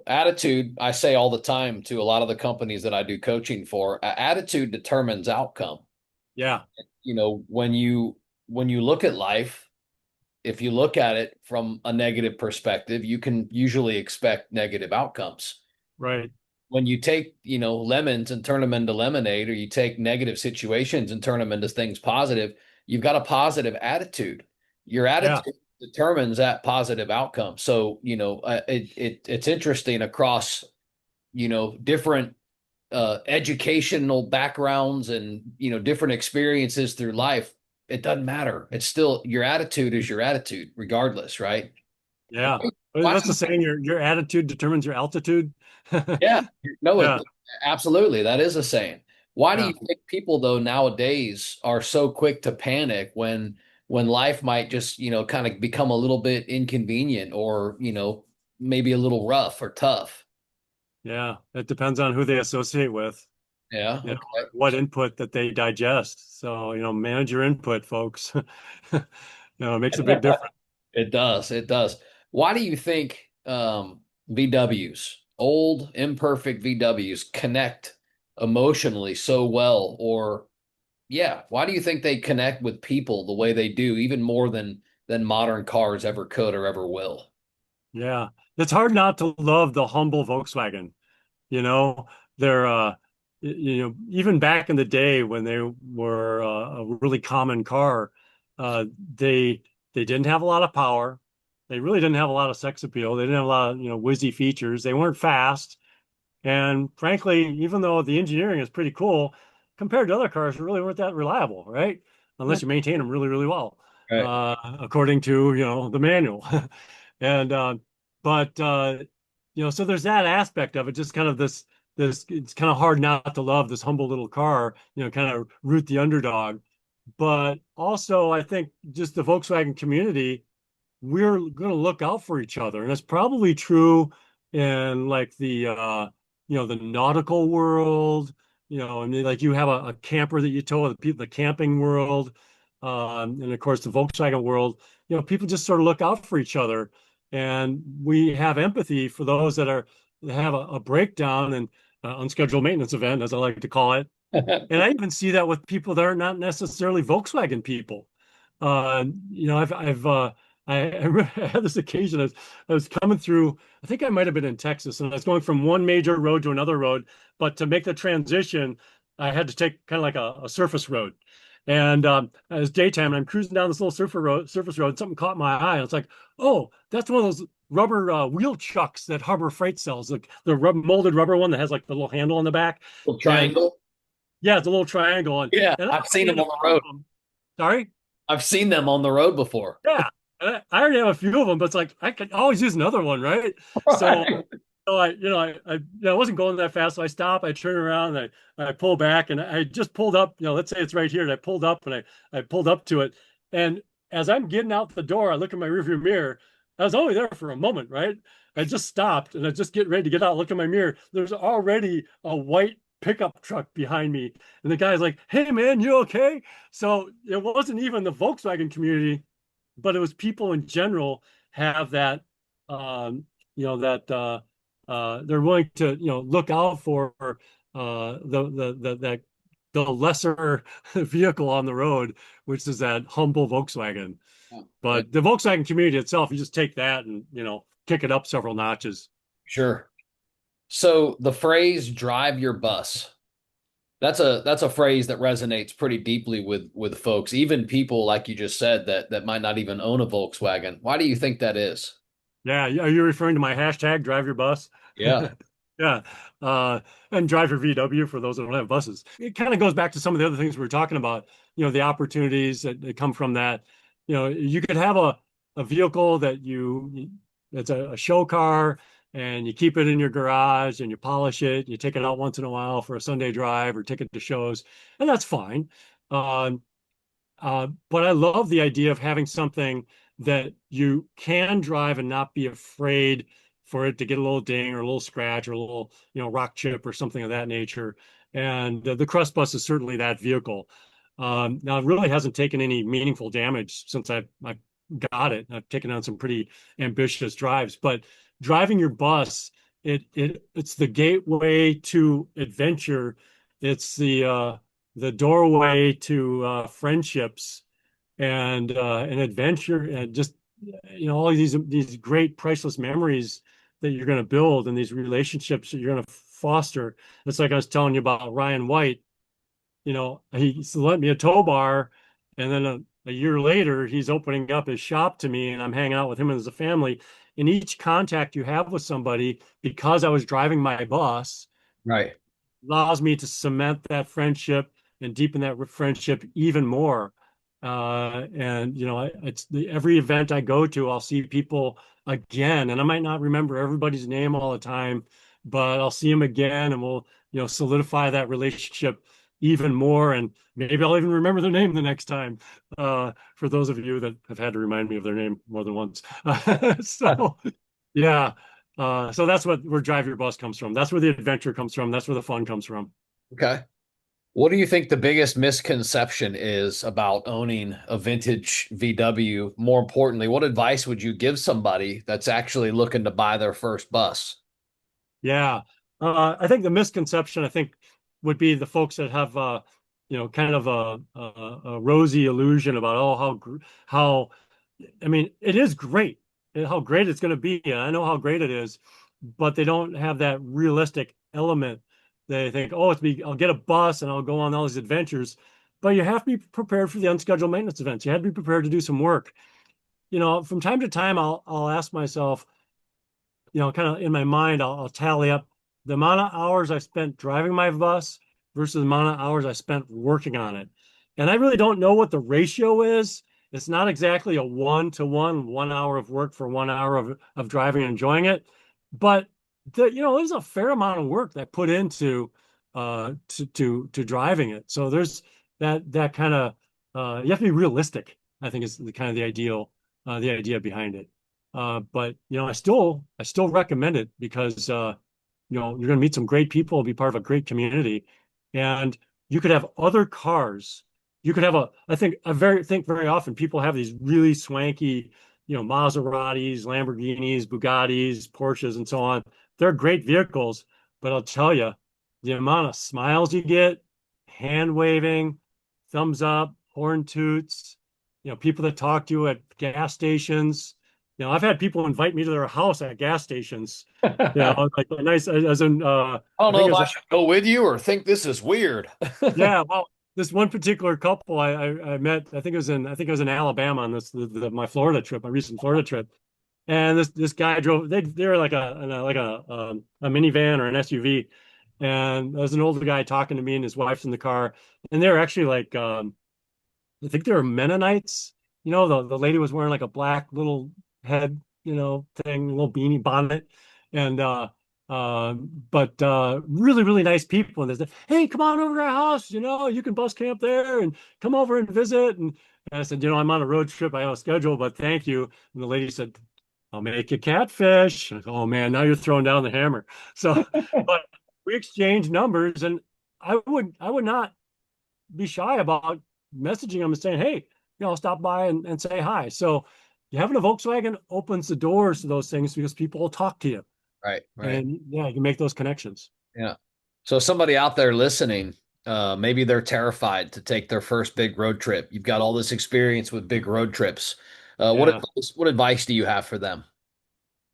Attitude, I say all the time to a lot of the companies that I do coaching for, attitude determines outcome. Yeah, When you look at life, if you look at it from a negative perspective, you can usually expect negative outcomes. right. When you take, lemons and turn them into lemonade, or you take negative situations and turn them into things positive, you've got a positive attitude. Your Yeah, attitude determines that positive outcome. So, it's interesting across, different educational backgrounds and, different experiences through life. It doesn't matter. It's still your attitude is your attitude, regardless, right? yeah. Why What's the saying? Your attitude determines your altitude. Yeah, no, Yeah, absolutely. That is a saying. Why do yeah, you think people though nowadays are so quick to panic when life might just, kind of become a little bit inconvenient or, maybe a little rough or tough? yeah. It depends on who they associate with, Yeah, okay. what input that they digest. So, manage your input, folks. It makes a big difference. It does. It does. Why do you think VWs old imperfect VWs connect emotionally so well? Or yeah, why do you think they connect with people the way they do, even more than modern cars ever could or ever will? Yeah. It's hard not to love the humble Volkswagen. You know, they're even back in the day when they were a really common car, uh, they they didn't have a lot of power. They really didn't have a lot of sex appeal. They didn't have a lot of, whizzy features. They weren't fast. And frankly, even though the engineering is pretty cool, compared to other cars, they really weren't that reliable, right? Unless you maintain them really, really well, Right. according to, the manual. And but so there's that aspect of it, just kind of this it's kind of hard not to love this humble little car, kind of root the underdog. But also I think just the Volkswagen community, we're going to look out for each other. And that's probably true in like the nautical world, and like you have a camper that you tow, the camping world, and of course the Volkswagen world, people just sort of look out for each other. And we have empathy for those that have a breakdown and unscheduled maintenance event, as I like to call it. And I even see that with people that are not necessarily Volkswagen people. I had this occasion. I was coming through. I think I might have been in Texas, and I was going from one major road to another road. But to make the transition, I had to take kind of like a surface road. And it was daytime, and I'm cruising down this little surface road, and something caught my eye. And it's like, oh, that's one of those rubber wheel chucks that Harbor Freight sells, like the molded rubber one that has like the little handle on the back. Little And triangle. yeah, it's a little triangle, and Yeah, I I've seen already them had on a the few road. of them. Sorry. I've seen them on the road before. Yeah, and I already have a few of them, but it's like I could always use another one, right? So, Right. I wasn't going that fast, so I stop, I turn around, and I pull back, and I just pulled up. Let's say it's right here, and I pulled up, and I pulled up to it, and as I'm getting out the door, I look in my rearview mirror. I was only there for a moment, right? I just stopped, and I just get ready to get out, look in my mirror. There's already a white pickup truck behind me, and the guy's like, "Hey, man, you okay?" So it wasn't even the Volkswagen community, but it was people in general have that, that they're willing to, look out for the lesser vehicle on the road, which is that humble Volkswagen. Yeah, But the Volkswagen community itself, you just take that and, kick it up several notches. sure. So the phrase drive your bus. That's a phrase that resonates pretty deeply with folks, even people like you just said that might not even own a Volkswagen. Why do you think that is? Yeah, are you referring to my hashtag drive your bus? Yeah. Yeah. Uh, and drive your VW for those that don't have buses. It kind of goes back to some of the other things we were talking about, the opportunities that come from that. You could have a vehicle that's a show car, and you keep it in your garage and you polish it. You take it out once in a while for a Sunday drive or take it to shows, and that's fine. Um, but I love the idea of having something that you can drive and not be afraid for it to get a little ding or a little scratch or a little, rock chip or something of that nature. And the KRUST Bus is certainly that vehicle. Now it really hasn't taken any meaningful damage since I got it. I've taken on some pretty ambitious drives, but driving your bus, it's the gateway to adventure. It's the doorway to friendships and adventure, and just all these great priceless memories that you're going to build and these relationships that you're going to foster. It's like I was telling you about Ryan White. He lent me a tow bar, and then a year later he's opening up his shop to me, and I'm hanging out with him as a family. And each contact you have with somebody, because I was driving my bus, Right. allows me to cement that friendship and deepen that friendship even more. And it's every event I go to, I'll see people again, and I might not remember everybody's name all the time, but I'll see them again, and we'll solidify that relationship even more. And maybe I'll even remember their name the next time. For those of you that have had to remind me of their name more than once, so yeah. So that's where Drive Your Bus comes from. That's where the adventure comes from. That's where the fun comes from. Okay. What do you think the biggest misconception is about owning a vintage VW? More importantly, what advice would you give somebody that's actually looking to buy their first bus? Yeah. I think the misconception, I think, would be the folks that have, kind of a rosy illusion about, oh, how, I mean, it is great, how great it's going to be. And I know how great it is, but they don't have that realistic element. They think, oh, I'll get a bus and I'll go on all these adventures. But you have to be prepared for the unscheduled maintenance events. You have to be prepared to do some work. From time to time, I'll ask myself, kind of in my mind, I'll tally up the amount of hours I spent driving my bus versus the amount of hours I spent working on it. And I really don't know what the ratio is. It's not exactly a 1 to 1, 1 hour of work for 1 hour of driving and enjoying it. But there's a fair amount of work that put into to driving it. So there's that kind of you have to be realistic, I think is the kind of the idea behind it. But I still recommend it because you're going to meet some great people, be part of a great community, and you could have other cars. You could have think very often people have these really swanky, Maseratis, Lamborghinis, Bugattis, Porsches, and so on. They're great vehicles, but I'll tell you, the amount of smiles you get, hand waving, thumbs up, horn toots, people that talk to you at gas stations. I've had people invite me to their house at gas stations. I Like a nice, as in, don't I know think it if was I should go with you or think this is weird. yeah. Well, this one particular couple I met, I think it was in Alabama on my Florida trip, my recent Florida trip, and this guy drove. They were like a minivan or an SUV, and there was an older guy talking to me, and his wife's in the car, and they were actually like I think they were Mennonites. The lady was wearing like a black little head, thing, little beanie bonnet, and but really, really nice people. And they said, "Hey, come on over to our house. You can bus camp there and come over and visit." And I said, "I'm on a road trip. I have a schedule, but thank you." And the lady said, "I'll make you catfish." And I said, oh man, now you're throwing down the hammer. So, but we exchanged numbers, and I would not be shy about messaging them and saying, hey, I'll stop by and say hi. So having a Volkswagen opens the doors to those things because people will talk to you. Right, right. And yeah, you can make those connections. Yeah. So somebody out there listening, maybe they're terrified to take their first big road trip. You've got all this experience with big road trips. Yeah. What advice do you have for them?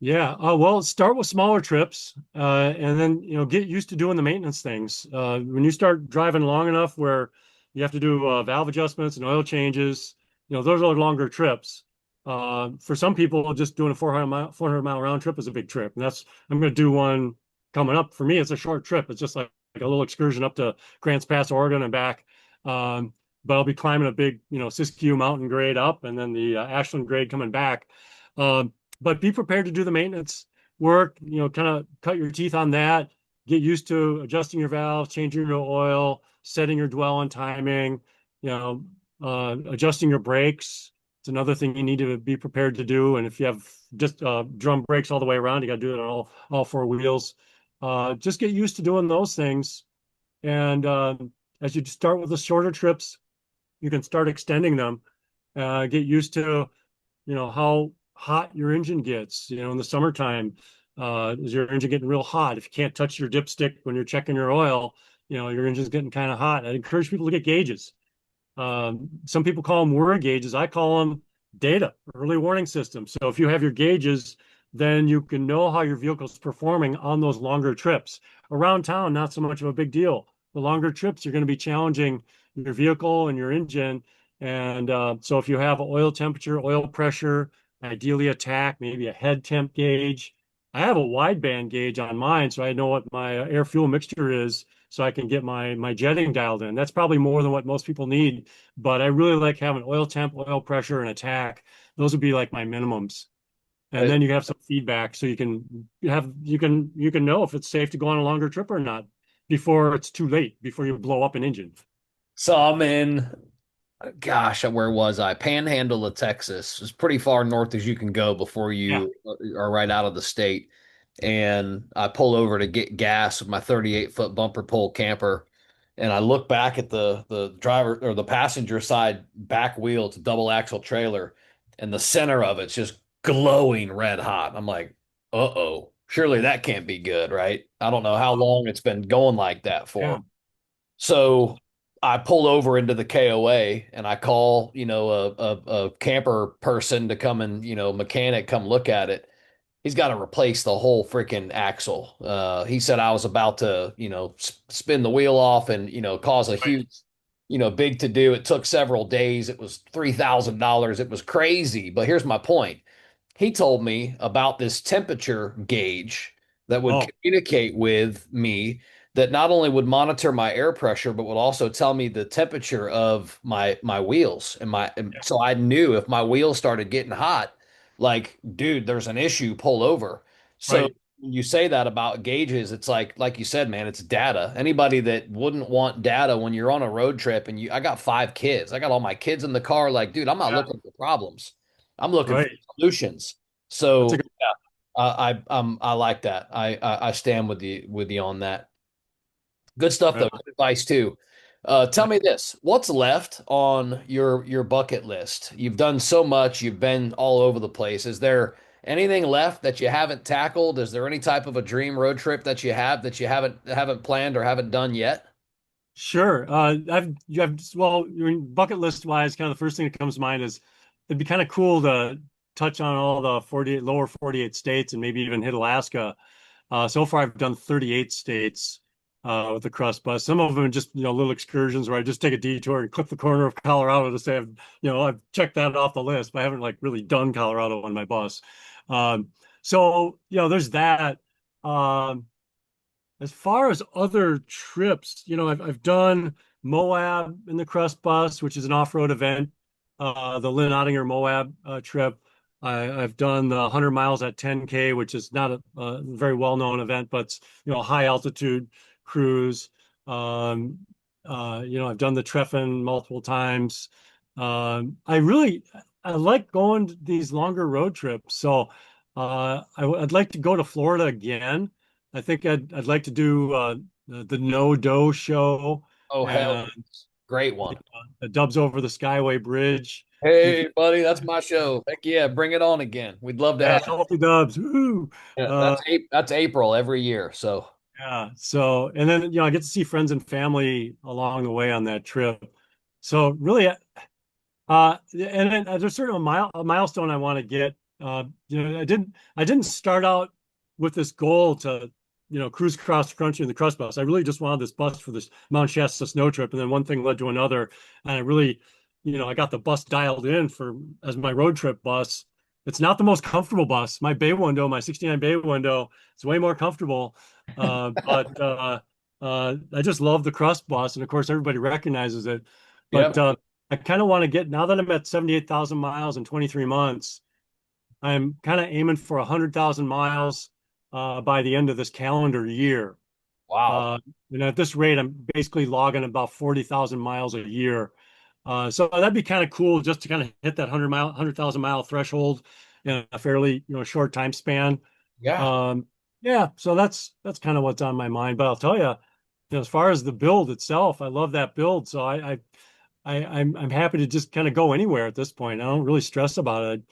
Yeah. Well, start with smaller trips, and then get used to doing the maintenance things. When you start driving long enough where you have to do valve adjustments and oil changes, those are longer trips. For some people, just doing a 400 mile round trip is a big trip, and I'm going to do one coming up. For me, it's a short trip. It's just like a little excursion up to Grants Pass, Oregon, and back. But I'll be climbing a big, Siskiyou mountain grade up, and then the Ashland grade coming back. Um, but be prepared to do the maintenance work, kind of cut your teeth on that, get used to adjusting your valves, changing your oil, setting your dwell and timing, adjusting your brakes. It's another thing you need to be prepared to do. And if you have just drum brakes all the way around, you got to do it on all four wheels. Just get used to doing those things. And as you start with the shorter trips, you can start extending them. Get used to how hot your engine gets, in the summertime. Is your engine getting real hot? If you can't touch your dipstick when you're checking your oil, your engine's getting kind of hot. I encourage people to get gauges. Some people call them whir gauges. I call them data, early warning systems. So if you have your gauges, then you can know how your vehicle's performing on those longer trips. Around town, not so much of a big deal. The longer trips, you're going to be challenging your vehicle and your engine. And so if you have oil temperature, oil pressure, ideally a tach, maybe a head temp gauge. I have a wideband gauge on mine, so I know what my air fuel mixture is, so I can get my jetting dialed in. That's probably more than what most people need, but I really like having oil temp, oil pressure, and a tach. Those would be like my minimums. And Uh, then you have some feedback, so you can know if it's safe to go on a longer trip or not before it's too late, before you blow up an engine. So I'm in, gosh, where was I? Panhandle of Texas. It's pretty far north as you can go before Yeah. you are right out of the state. And I pull over to get gas with my 38-foot bumper pole camper. And I look back at the driver or the passenger side back wheel. It's a double axle trailer, and the center of it's just glowing red hot. I'm like, uh-oh. Surely that can't be good, right? I don't know how long it's been going like that Yeah. for. So I pull over into the KOA and I call, a camper person to come and, mechanic come look at it. He's got to replace the whole freaking axle. He said I was about to, spin the wheel off and, cause a Right. huge, big to do. It took several days. It was $3,000. It was crazy. But here's my point. He told me about this temperature gauge that would Oh, communicate with me that not only would monitor my air pressure but would also tell me the temperature of my wheels and yeah. so I knew if my wheels started getting hot, like, dude, there's an issue, pull over. So Right. when you say that about gauges, it's like you said, man, it's data. Anybody that wouldn't want data when you're on a road trip and I got 5 kids, I got all my kids in the car, like, dude, I'm not Yeah. looking for problems. I'm looking for Right. solutions. That's a So good. yeah, I like that. I stand with you on that. Good stuff though. Yeah. Good advice too. Tell Yeah. me this: what's left on your bucket list? You've done so much. You've been all over the place. Is there anything left that you haven't tackled? Is there any type of a dream road trip that you have that you haven't planned or haven't done yet? Sure. Well, I mean, bucket list wise, kind of the first thing that comes to mind is it'd be kind of cool to touch on all the 48 lower 48 states and maybe even hit Alaska. So far, I've done 38 states with the KRUST bus. Some of them are just little excursions where I just take a detour and clip the corner of Colorado to say I've checked that off the list, but I haven't like really done Colorado on my bus. So there's that. Um, as far as other trips, I've done Moab in the KRUST bus, which is an off-road event, the Lynn Ottinger Moab trip. I've done the 100 miles at 10K, which is not a very well-known event, but it's, a high altitude cruise. Um, I've done the Treffen multiple times. I like going to these longer road trips. So I'd like to go to Florida again. I think I'd like to do the No Do show Oh hell, and yes. Great one. the Dubs over the Skyway Bridge. Hey, buddy, that's my show. Heck yeah, bring it on again. We'd love to Yeah, have you. salty Dubs. Woo! Yeah, Uh, that's April every year. So yeah. So, and then I get to see friends and family along the way on that trip. So really, and then there's sort of a milestone I want to get. I didn't start out with this goal to, cruise across the country in the Crust Bus. I really just wanted this bus for this Mount Shasta snow trip, and then one thing led to another, and I really, I got the bus dialed in for as my road trip bus. It's not the most comfortable bus. My bay window, my 69 bay window, is way more comfortable. But I just love the Crust Bus, and of course everybody recognizes it. yeah, But I kind of want to get now that I'm at 78,000 miles in 23 months. I'm kind of aiming for 100,000 miles by the end of this calendar year. wow, Uh, at this rate, I'm basically logging about 40,000 miles a year. So that'd be kind of cool just to kind of hit that 100,000 mile threshold in a fairly, short time span. yeah. Um, yeah, so that's kind of what's on my mind. But I'll tell you, as far as the build itself, I love that build. So I'm happy to just kind of go anywhere at this point. I don't really stress about it.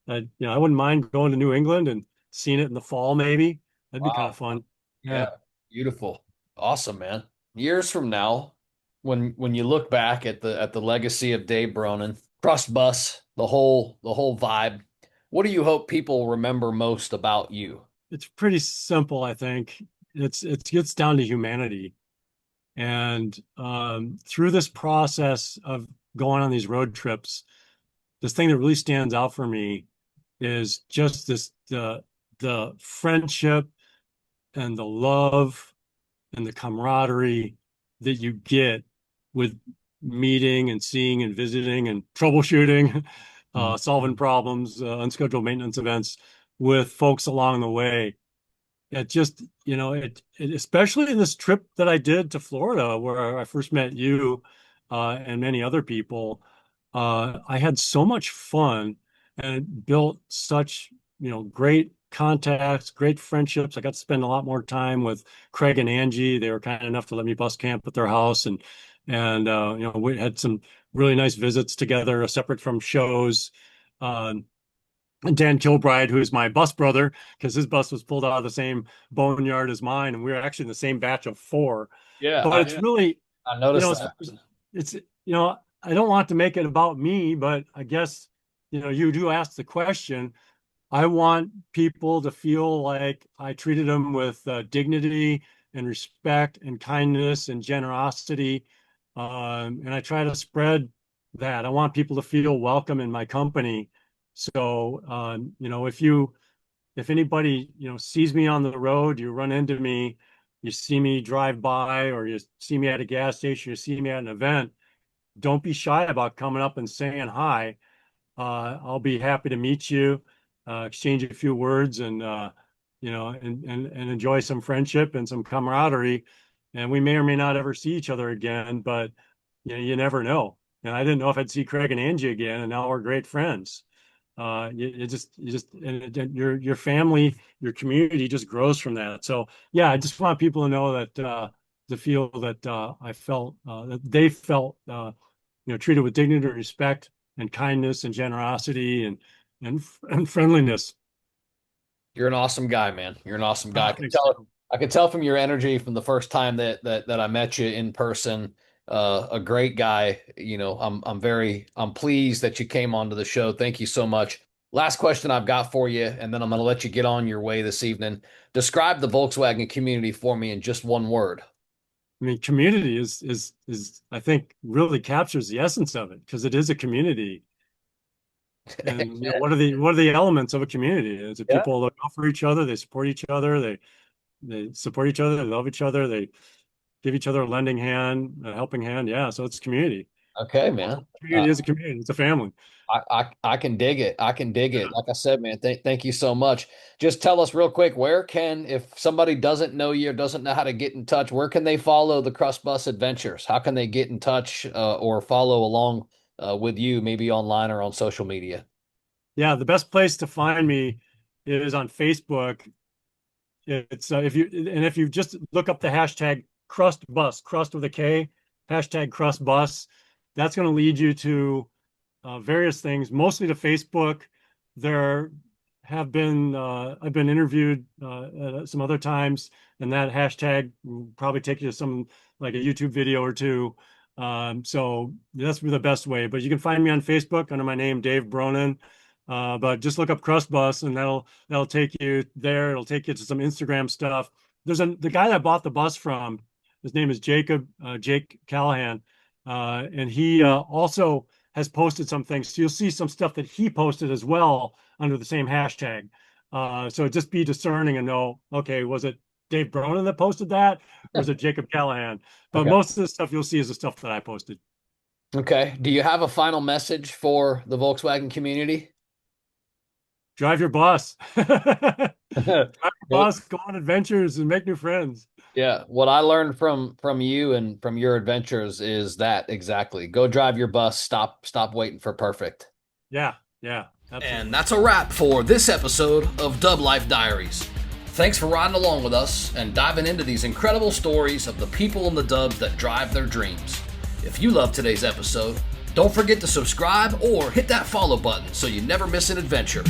I wouldn't mind going to New England and seeing it in the fall, maybe. That'd be kind of Wow. fun. Yeah, Yeah. beautiful. Awesome, man. Years from now, when you look back at the legacy of Dave Broenen, Crust Bus, the whole vibe, what do you hope people remember most about you? It's pretty simple, I think. It gets down to humanity. And through this process of going on these road trips, this thing that really stands out for me is just the friendship and the love and the camaraderie that you get with meeting and seeing and visiting and troubleshooting, Mhm. solving problems, unscheduled maintenance events with folks along the way. It just, especially in this trip that I did to Florida, where I first met you and many other people, I had so much fun and built such, great contacts, great friendships. I got to spend a lot more time with Craig and Angie. They were kind enough to let me bus camp at their house, and we had some really nice visits together, separate from shows. Um, and Dan Kilbride, who's my bus brother, because his bus was pulled out of the same boneyard as mine, and we were actually in the same batch of four. Yeah, But it's really, I you noticed know, that. it's I don't want to make it about me, but I guess, you do ask the question. I want people to feel like I treated them with dignity and respect and kindness and generosity. And I try to spread that. I want people to feel welcome in my company. So, if anybody, sees me on the road, you run into me, you see me drive by, or you see me at a gas station, you see me at an event, don't be shy about coming up and saying hi. I'll be happy to meet you, exchange a few words, and and enjoy some friendship and some camaraderie. And we may or may not ever see each other again, but you never know. And I didn't know if I'd see Craig and Angie again, and now we're great friends. And your family, your community just grows from that. So yeah, I just want people to know that, to feel that I felt that they felt treated with dignity and respect and kindness and generosity and friendliness. You're an awesome guy, man. You're an awesome guy. Thanks, Jim. I could tell from your energy from the first time that I met you in person. A great guy. I'm pleased that you came onto the show. Thank you so much. Last question I've got for you, and then I'm going to let you get on your way this evening. Describe the Volkswagen community for me in just one word. I mean, community is I think really captures the essence of it, because it is a community. And what are the elements of a community? Is it Yeah. people look out for each other, they support each other, they support each other, they love each other, they give each other a lending hand, a helping hand. Yeah, so it's community. Okay, man. Community is a community. It's a family. I can dig it. I can dig it. Like I said, man, thank you so much. Just tell us real quick, if somebody doesn't know you or doesn't know how to get in touch, where can they follow the KRUST Bus adventures? How can they get in touch or follow along with you, maybe online or on social media? Yeah, the best place to find me is on Facebook. It's if you just look up the hashtag KRUST Bus, KRUST with a K, hashtag KRUST Bus, that's going to lead you to various things, mostly to Facebook. There have been I've been interviewed some other times, and that hashtag will probably take you to some, like a YouTube video or two. So that's the best way. But you can find me on Facebook under my name, Dave Broenen. But just look up KRUST Bus, and that'll take you there. It'll take you to some Instagram stuff. The guy that bought the bus from, his name is Jake Callahan, and he also has posted some things. So you'll see some stuff that he posted as well under the same hashtag. So just be discerning and know, okay, was it Dave Broenen that posted that, or was it Jacob Callahan? But Okay. most of the stuff you'll see is the stuff that I posted. Okay. Do you have a final message for the Volkswagen community? Drive your bus. Drive your Go- bus, go on adventures and make new friends. Yeah, what I learned from you and from your adventures is that exactly. Go drive your bus. Stop waiting for perfect. Yeah, yeah, absolutely. And that's a wrap for this episode of Dub Life Diaries. Thanks for riding along with us and diving into these incredible stories of the people in the dubs that drive their dreams. If you love today's episode, don't forget to subscribe or hit that follow button so you never miss an adventure.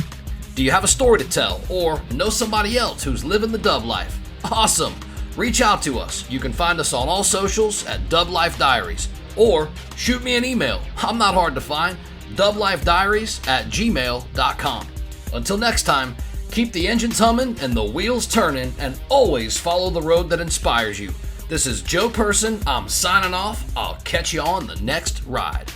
Do you have a story to tell or know somebody else who's living the dub life? Awesome! Reach out to us. You can find us on all socials at Dub Life Diaries, or shoot me an email. I'm not hard to find. dublifediaries@gmail.com. Until next time, keep the engines humming and the wheels turning, and always follow the road that inspires you. This is Joe Person. I'm signing off. I'll catch you on the next ride.